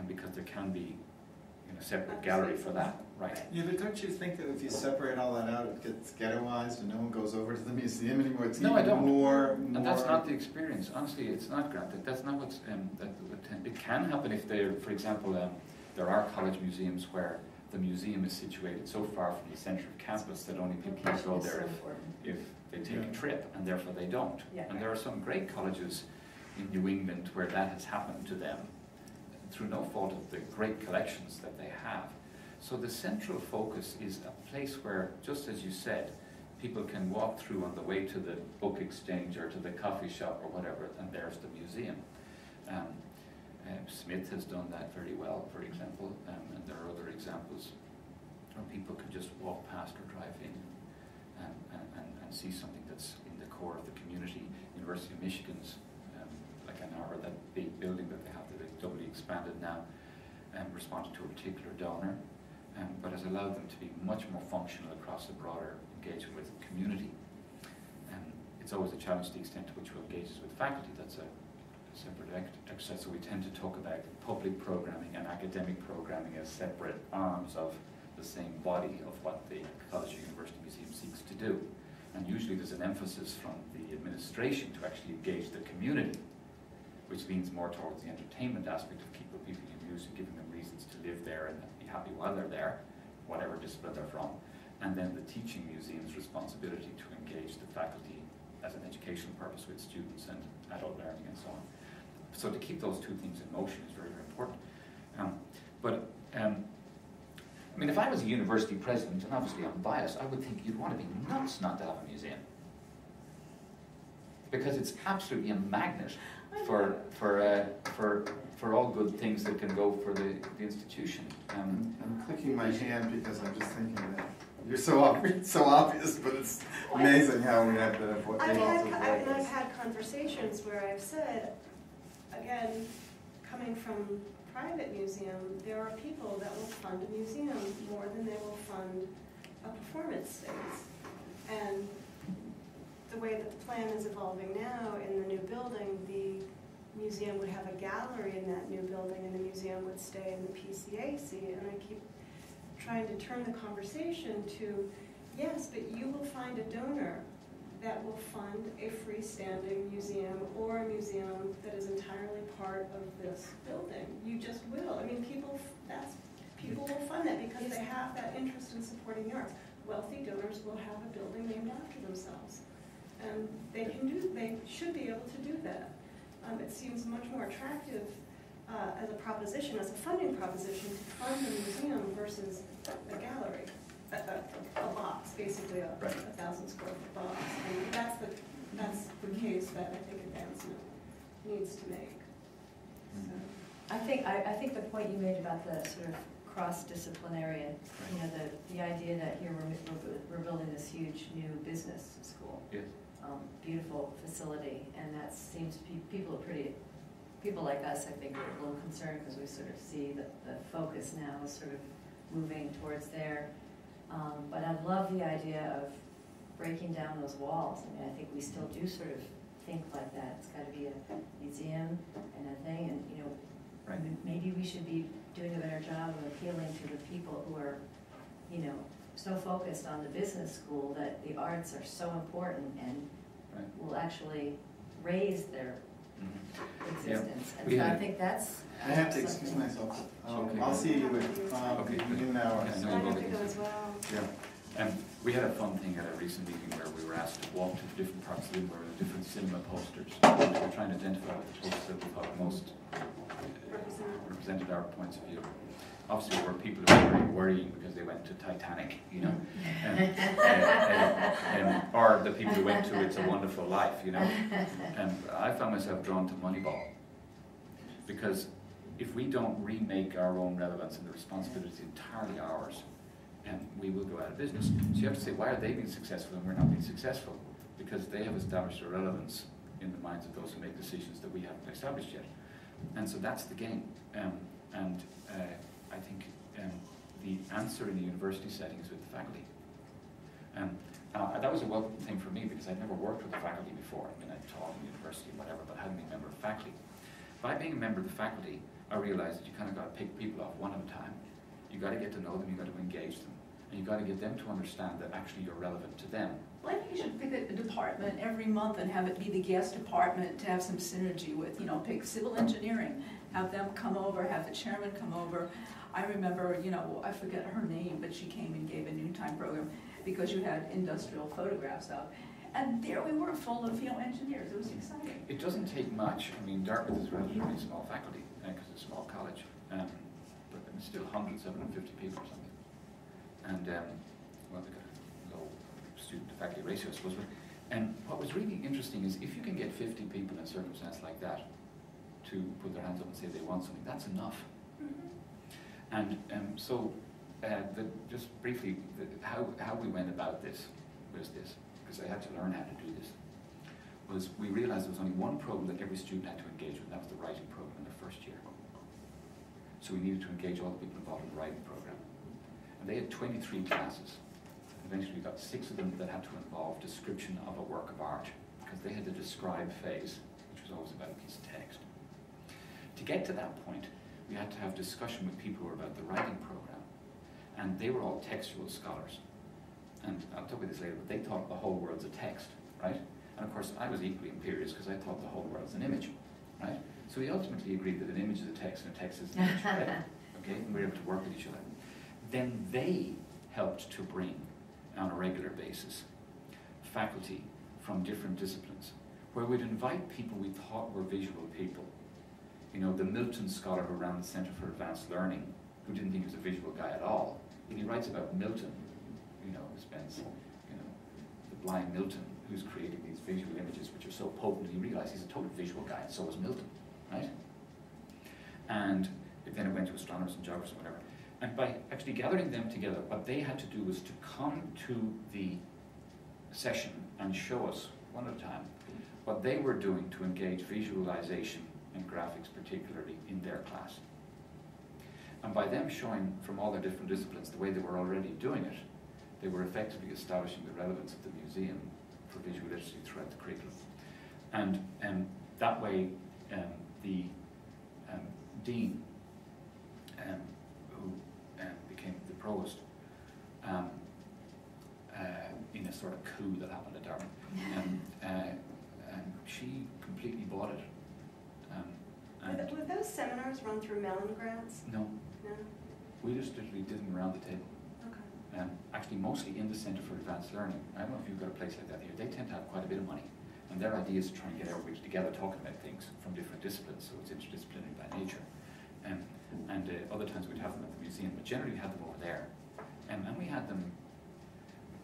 because there can be a separate gallery for that, right? Yeah, but don't you think that if you separate all that out, it gets ghettoized and no one goes over to the museum anymore? It's no, I don't. More. And that's not the experience. Honestly, it's not, Grant. That's not what's. It can happen if there, for example, there are college museums where the museum is situated so far from the centre of campus that only people can go there if they take a trip, and therefore they don't. Yeah. And there are some great colleges in New England where that has happened to them through no fault of the great collections that they have. So the central focus is a place where, just as you said, people can walk through on the way to the book exchange or to the coffee shop or whatever, and there's the museum. Smith has done that very well, for example, and there are other examples where people can just walk past or drive in and see something that's in the core of the community. University of Michigan's, like Ann Arbor, that big building that they have that they've doubly expanded now, responded to a particular donor, but has allowed them to be much more functional across a broader engagement with the community. It's always a challenge to the extent to which one engages with faculty. That's a separate exercise, so we tend to talk about public programming and academic programming as separate arms of the same body of what the college or university museum seeks to do. And usually there's an emphasis from the administration to actually engage the community, which leans more towards the entertainment aspect of keeping people amused and giving them reasons to live there and be happy while they're there, whatever discipline they're from. And then the teaching museum's responsibility to engage the faculty as an educational purpose with students and adult learning and so on. So to keep those two things in motion is very, very important. I mean, if I was a university president, and obviously I'm biased, I would think you'd want to be nuts not to have a museum. Because it's absolutely a magnet for all good things that can go for the institution. I'm clicking my hand because I'm just thinking that you're so obvious, but it's amazing how we have the what they also I've had conversations where I've said, again, coming from private museum, there are people that will fund a museum more than they will fund a performance space. And the way that the plan is evolving now in the new building, the museum would have a gallery in that new building and the museum would stay in the PCAC. And I keep trying to turn the conversation to, yes, but you will find a donor that will fund a freestanding museum or a museum that is entirely part of this building. You just will. I mean, people will fund that because they have that interest in supporting the arts. Wealthy donors will have a building named after themselves. And they should be able to do that. It seems much more attractive as a proposition, as a funding proposition, to fund a museum versus a gallery. A box, basically a 1,000 square foot box. And that's the case that I think advancement needs to make. So. I think the point you made about the sort of cross-disciplinary, the idea that here we're building this huge new business school. Yes. Beautiful facility, and that seems to be, people like us, I think, are a little concerned because we sort of see that the focus now is sort of moving towards there. But I love the idea of breaking down those walls. I mean, I think we still do sort of think like that. It's got to be a museum and a thing, and Right. maybe we should be doing a better job of appealing to the people who are, so focused on the business school that the arts are so important and Right. will actually raise their Mhm. existence. We And so I had- think that's. I have to excuse something- myself. Okay. I'll see you at Okay, good. noon hour. Yeah, I no, have we'll to get go into as well. Yeah, we had a fun thing at a recent meeting where we were asked to walk to the different parts of Limburg with different cinema posters. We were trying to identify the posters that we thought most represented our points of view. Obviously, there were people who were very worrying because they went to Titanic, or the people who went to It's a Wonderful Life, And I found myself drawn to Moneyball, because if we don't remake our own relevance, and the responsibility is entirely ours, we will go out of business. So you have to say, why are they being successful and we're not being successful? Because they have established a relevance in the minds of those who make decisions that we haven't established yet. And so that's the game. I think the answer in the university setting is with the faculty. That was a welcome thing for me because I'd never worked with the faculty before. I mean, I taught in university and whatever, but I hadn't been a member of the faculty. By being a member of the faculty, I realized that you kind of got to pick people off one at a time. You got to get to know them, you got to engage them, and you got to get them to understand that actually you're relevant to them. Well, I think you should pick a department every month and have it be the guest department to have some synergy with, pick civil engineering, have them come over, have the chairman come over. I remember, I forget her name, but she came and gave a noontime program because you had industrial photographs out. And there we were, full of, engineers. It was exciting. It doesn't take much. I mean, Dartmouth is a relatively small faculty because it's a small college. But it's still 750 people or something. And, well, they've got a low student-to-faculty ratio, I suppose. And what was really interesting is if you can get 50 people in a circumstance like that to put their hands up and say they want something, that's enough. And so, just briefly, how we went about this was this, because I had to learn how to do this, was we realized there was only one program that every student had to engage with, and that was the writing program in their first year. So we needed to engage all the people involved in the writing program. And they had 23 classes. Eventually we got 6 of them that had to involve description of a work of art, because they had the describe phase, which was always about a piece of text. To get to that point, we had to have discussion with people who were about the writing program. And they were all textual scholars. And I'll talk about this later, but they thought the whole world's a text, right? And of course, I was equally imperious because I thought the whole world's an image, right? So we ultimately agreed that an image is a text and a text is an image, right? Okay, and we were able to work with each other. Then they helped to bring, on a regular basis, faculty from different disciplines, where we'd invite people we thought were visual people. The Milton scholar who ran the Center for Advanced Learning, who didn't think he was a visual guy at all. And he writes about Milton, spends, the blind Milton, who's creating these visual images which are so potent, he realized he's a total visual guy, and so was Milton, right? And then it went to astronomers and geographers and whatever. And by actually gathering them together, what they had to do was to come to the session and show us, one at a time, what they were doing to engage visualization and graphics particularly in their class. And by them showing from all their different disciplines the way they were already doing it, they were effectively establishing the relevance of the museum for visual literacy throughout the curriculum. And that way, the dean, who became the provost, in a sort of coup that happened at Dartmouth, she completely bought it. Were those seminars run through Mellon grants? No, No? we just literally did them around the table. Okay. Actually, mostly in the Center for Advanced Learning. I don't know if you've got a place like that here. They tend to have quite a bit of money. And their idea is to try and get everybody together talking about things from different disciplines, so it's interdisciplinary by nature. Other times we'd have them at the museum, but generally we had them over there. And we had them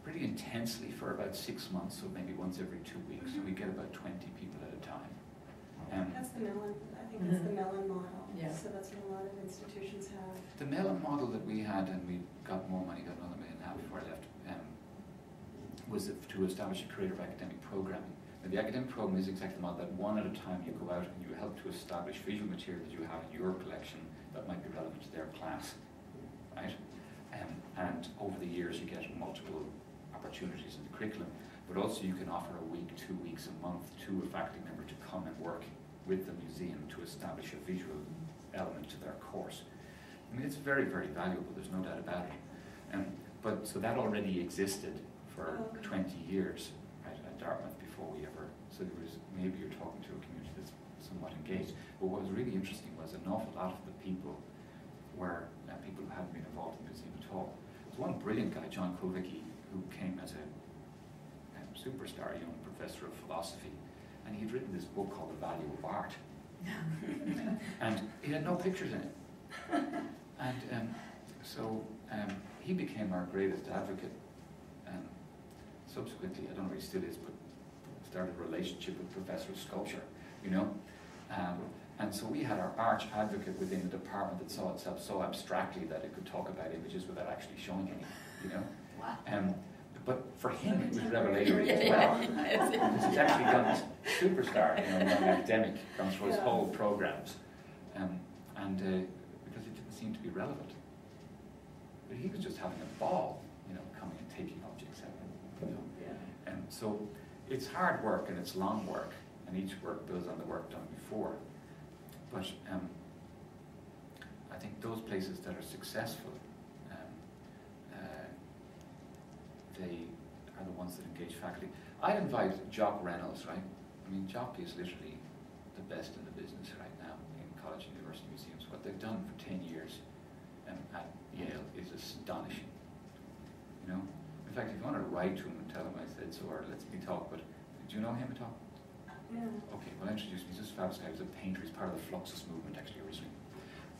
pretty intensely for about 6 months, so maybe once every 2 weeks. So we get about 20 people at a time. That's the Mellon, I think that's the Mellon model. Yeah. So that's what a lot of institutions have. The Mellon model that we had, and we got more money, got another $1.5 million before I left, was to establish a career of academic programming. And the academic program is exactly the model that one at a time you go out and you help to establish visual material that you have in your collection that might be relevant to their class, right? And over the years you get multiple opportunities in the curriculum, but also you can offer a week, 2 weeks, a month to a faculty member to come and work with the museum to establish a visual element to their course. I mean, it's very, very valuable, there's no doubt about it. But so that already existed for 20 years, right, at Dartmouth before we ever, so there was, maybe you're talking to a community that's somewhat engaged, but what was really interesting was an awful lot of the people were people who hadn't been involved in the museum at all. There's one brilliant guy, John Kulvicki, who came as a superstar, young professor of philosophy, and he'd written this book called The Value of Art. And it had no pictures in it. And so he became our greatest advocate. Subsequently, I don't know if he still is, but started a relationship with Professor of Sculpture, you know. And so we had our arch advocate within the department that saw itself so abstractly that it could talk about images without actually showing any, you know. Wow. But for him, it was revelatory as well. Because he's actually done this superstar, you know, an academic, gone through his whole programs. Because it didn't seem to be relevant. But he was just having a ball, you know, coming and taking objects out. You know? Yeah. And so it's hard work and it's long work, and each work builds on the work done before. But I think those places that are successful, they are the ones that engage faculty. I'd invite Jock Reynolds, right? I mean, Jock is literally the best in the business right now in college and university museums. What they've done for 10 years at Yale is astonishing. You know? In fact, if you want to write to him and tell him I said so, or let's me talk, but do you know him at all? Yeah. Okay, well, introduce me. He's just a fabulous guy. He's a painter. He's part of the Fluxus movement, actually, originally.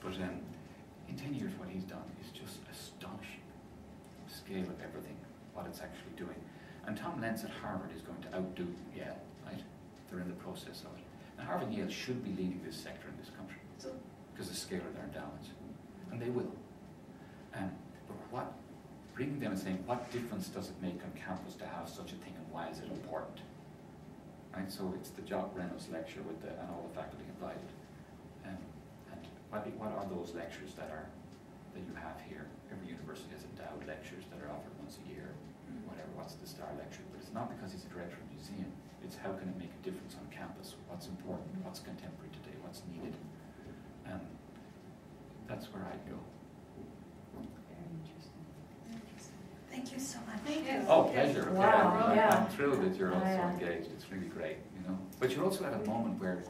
But in 10 years, what he's done is just astonishing. The scale of everything, what it's actually doing. And Tom Lentz at Harvard is going to outdo Yale, right? They're in the process of it. And Harvard and Yale should be leading this sector in this country because of the scale of their endowments. And they will. But bringing them and saying, what difference does it make on campus to have such a thing and why is it important? Right? So it's the Jock Reynolds lecture with and all the faculty invited. And what are those lectures that you have here? Every university has endowed lectures that are offered once a year, whatever, what's the star lecture? But it's not because he's a director of a museum, it's how can it make a difference on campus? What's important, what's contemporary today, what's needed? That's where I'd go. Very interesting. Thank you so much. Thank you. Oh, pleasure. Okay. Wow, yeah. I'm thrilled that you're also Yeah. engaged. It's really great, you know. But you're also at a moment where,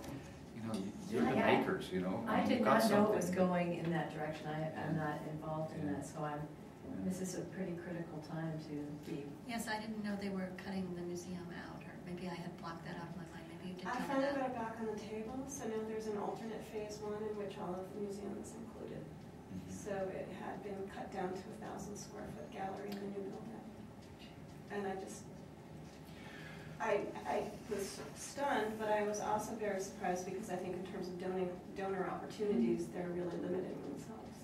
you know, you're the Yeah. makers, you know. I and did you've got not know it was something. going in that direction. I'm not involved in Yeah. that, so this is a pretty critical time to be. Yes, I didn't know they were cutting the museum out, or maybe I had blocked that out of my mind. Maybe you did I tell me finally that. got it back on the table, so now there's an alternate phase 1 in which all of the museum is included. Mhm. So it had been cut down to 1,000 square foot gallery in the new building. And I was stunned, but I was also very surprised because I think in terms of donor opportunities, they're really limiting themselves.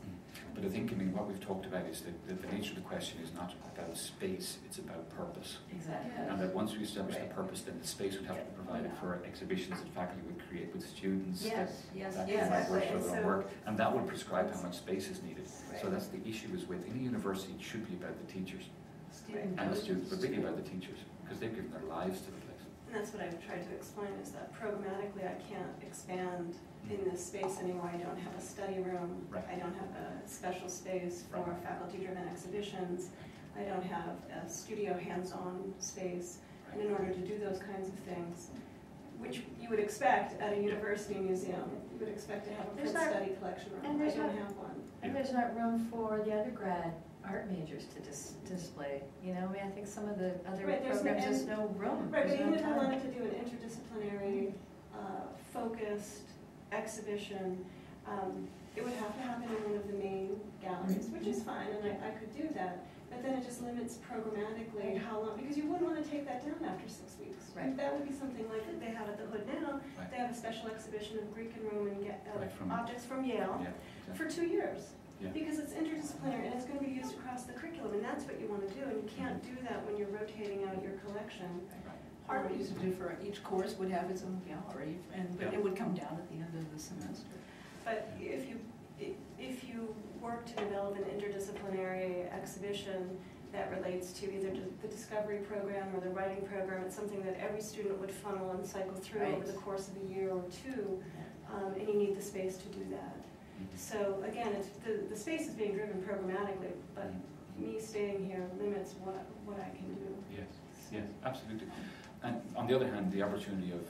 But I think, I mean, what we've talked about is that the nature of the question is not about space, it's about purpose. Exactly. And that once we establish the Right. purpose, then the space would have to be provided for exhibitions that faculty would create with students. Yes, yes, that yes. might work for Exactly. their work, and that would prescribe how much space is needed. Right. So that's the issue is with any university, it should be about the teachers Student and the students, but really diligence. about the teachers, because they've given their lives to the place. And that's what I've tried to explain, is that programmatically I can't expand in this space anymore. I don't have a study room. Right. I don't have a special space for Right. faculty-driven exhibitions. I don't have a studio hands-on space. And in order to do those kinds of things, which you would expect at a university museum, you would expect to have a There's print not- study collection room. and I there's don't not- have one. And there's not room for the undergrad art majors to display. You know, I mean, I think some of the other Right, there's programs, no- there's no room. Right, but There's no even if I time. wanted to do an interdisciplinary, focused exhibition, it would have to happen in one of the main galleries, which is fine, and I could do that. but then it just limits programmatically how long, because you wouldn't want to take that down after 6 weeks. Right. That would be something like they have at the Hood now. Right. They have a special exhibition of Greek and Roman Right, from- objects from Yale Yeah, for exactly. 2 years. Yeah. Because it's interdisciplinary and it's going to be used across the curriculum, and that's what you want to do, and you can't do that when you're rotating out your collection. Harvard used to do for each course would have its own gallery, but Yeah. it would come down at the end of the semester. But if you work to develop an interdisciplinary exhibition that relates to either the discovery program or the writing program, it's something that every student would funnel and cycle through over Right. the course of a year or two, and you need the space to do that. So again, it's the space is being driven programmatically, but me staying here limits what I can do. Yes, yes, absolutely. And on the other hand, the opportunity of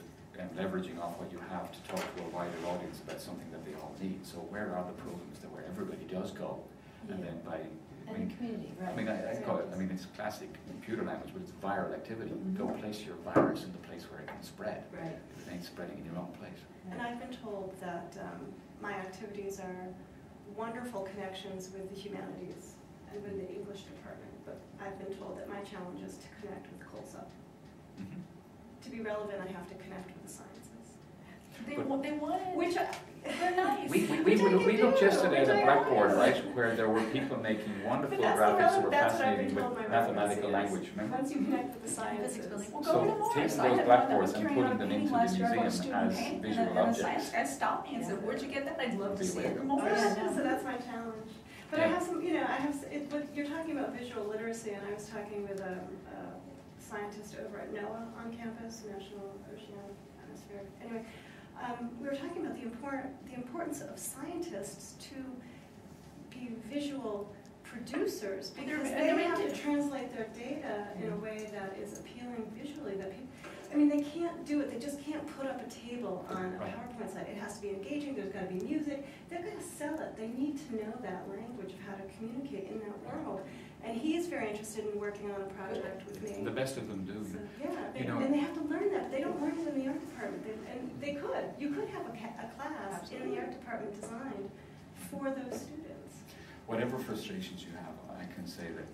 leveraging off what you have to talk to a wider audience about something that they all need. So where are the programs that where everybody does go? And Yeah. then by, And the community, right. I mean, I call it, I mean, it's classic computer language, but it's viral activity. Go place your virus in the place where it can spread. Right. If it ain't spreading in your own place. And I've been told that my activities are wonderful connections with the humanities and with the English department, but I've been told that my challenge is to connect with COLSA. Mhm. To be relevant, I have to connect with the sciences. They But- wanted, Which they're nice. We Which I can looked do, yesterday at which a I blackboard, always- right, where there were people making wonderful But that's the graphics that were that's what I've fascinating been with told my mathematical relevance is. language, remember? Once you connect with the sciences. Well, So go to Morris. taking I those had one that blackboards was and carrying putting out them painting into the last year about museum student as paint, visual and a objects. science guy stopped me and said, "Where'd you get that? I'd love to see it." Way. Oh, Morris. yeah, so that's my challenge. But I Yeah. have some, you know, I have, but you're talking about visual literacy, and I was talking with a scientist over at NOAA on campus, National Oceanic Atmospheric. Anyway, we were talking about the importance of scientists to be visual producers, because they have to translate their data in a way that is appealing visually, that people, I mean, they can't do it, they just can't put up a table on a Right. PowerPoint slide. It has to be engaging, there's gotta be music, they've gotta sell it, they need to know that language of how to communicate in that world. And he's very interested in working on a project with me. The best of them do. So, You yeah, know- and they have to learn that, they don't learn it in the art department, and they could. You could have a class in the art department designed for those students. Whatever frustrations you have, I can say that,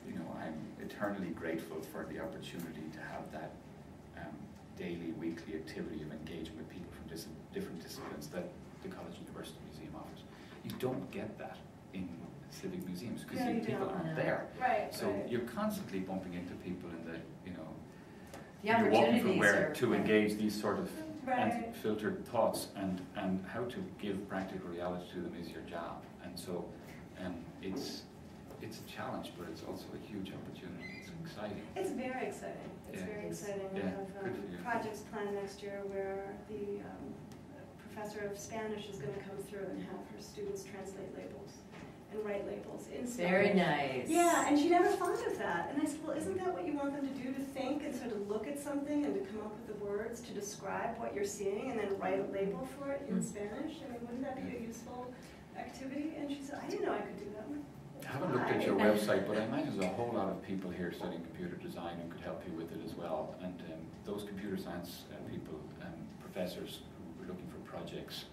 you know, I'm eternally grateful for the opportunity to have that daily, weekly activity of engaging with people from different disciplines that the College University Museum offers. You don't get that in civic museums because Yeah, you people don't. aren't there. Right, So right. you're constantly bumping into people in the, you know, The you're walking from opportunities where are. to engage these sort of Right. filtered thoughts, and how to give practical reality to them is your job. And so it's a challenge, but it's also a huge opportunity. It's exciting. It's very exciting. It's Yeah. very exciting. We Yeah, have good for you. projects planned next year where the professor of Spanish is going to come through and have her students translate labels and write labels in Spanish. Very nice. Yeah, and she never thought of that. And I said, well, isn't that what you want them to do, to think and sort of look at something and to come up with the words to describe what you're seeing and then write a label for it in Mm. Spanish? I mean, wouldn't that be a useful activity? And she said, I didn't know I could do that. I haven't looked at your website, but I imagine there's a whole lot of people here studying computer design who could help you with it as well. And those computer science people, professors who are looking for projects,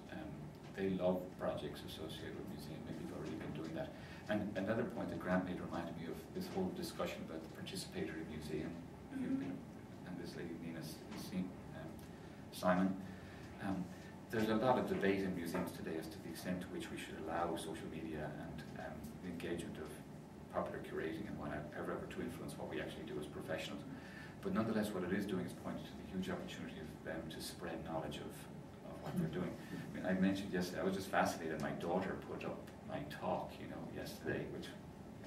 they love projects associated with museum. Maybe you've already been doing that. And another point that Grant made reminded me of this whole discussion about the participatory museum. And this lady, Nina Simon. There's a lot of debate in museums today as to the extent to which we should allow social media and the engagement of popular curating and whatever to influence what we actually do as professionals. But nonetheless, what it is doing is pointing to the huge opportunity of them to spread knowledge of what they're doing. I mean, I mentioned yesterday, I was just fascinated. My daughter put up my talk, you know, yesterday, which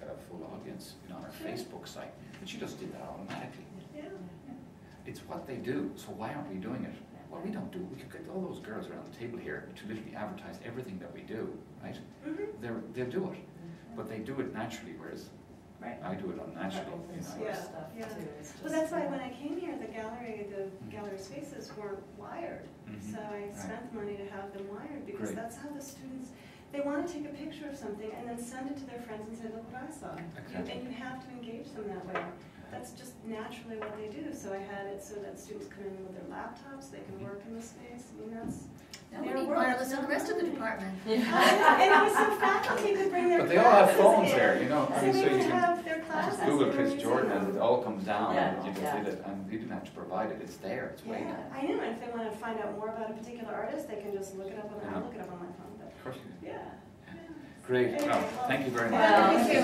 got a full audience, you know, on her Facebook site. But she just did that automatically. Yeah. It's what they do, so why aren't we doing it? Well, we don't do it. We could get all those girls around the table here to literally advertise everything that we do, right? They'll do it, but they do it naturally, whereas Right. I do it unnaturally. Open You know? source Yeah, stuff yeah. too. It's Well, just, that's why when I came here, the gallery spaces weren't wired. Mhm. So I spent the money to have them wired, because Great. that's how the students, they want to take a picture of something and then send it to their friends and say, look what I saw. Exactly. And you have to engage them that way. That's just naturally what they do. So I had it so that students come in with their laptops, they can work in the space. I mean, Now we We need need wireless in the rest of the department. And it was so faculty could bring their But they all have classes phones in. there, you know, I mean, So so they you would can have their classes. just Google in the Chris Jordan museum. and it all comes down Yeah, and you just yeah. did it, and you didn't have to provide it, it's there, it's waiting. Yeah, I know, and if they want to find out more about a particular artist, they can just look it up on, Yeah. I'll look it up on my phone, but, Of course you did. yeah. Great, Anyway, well, well, thank you very much. Well, Thank you.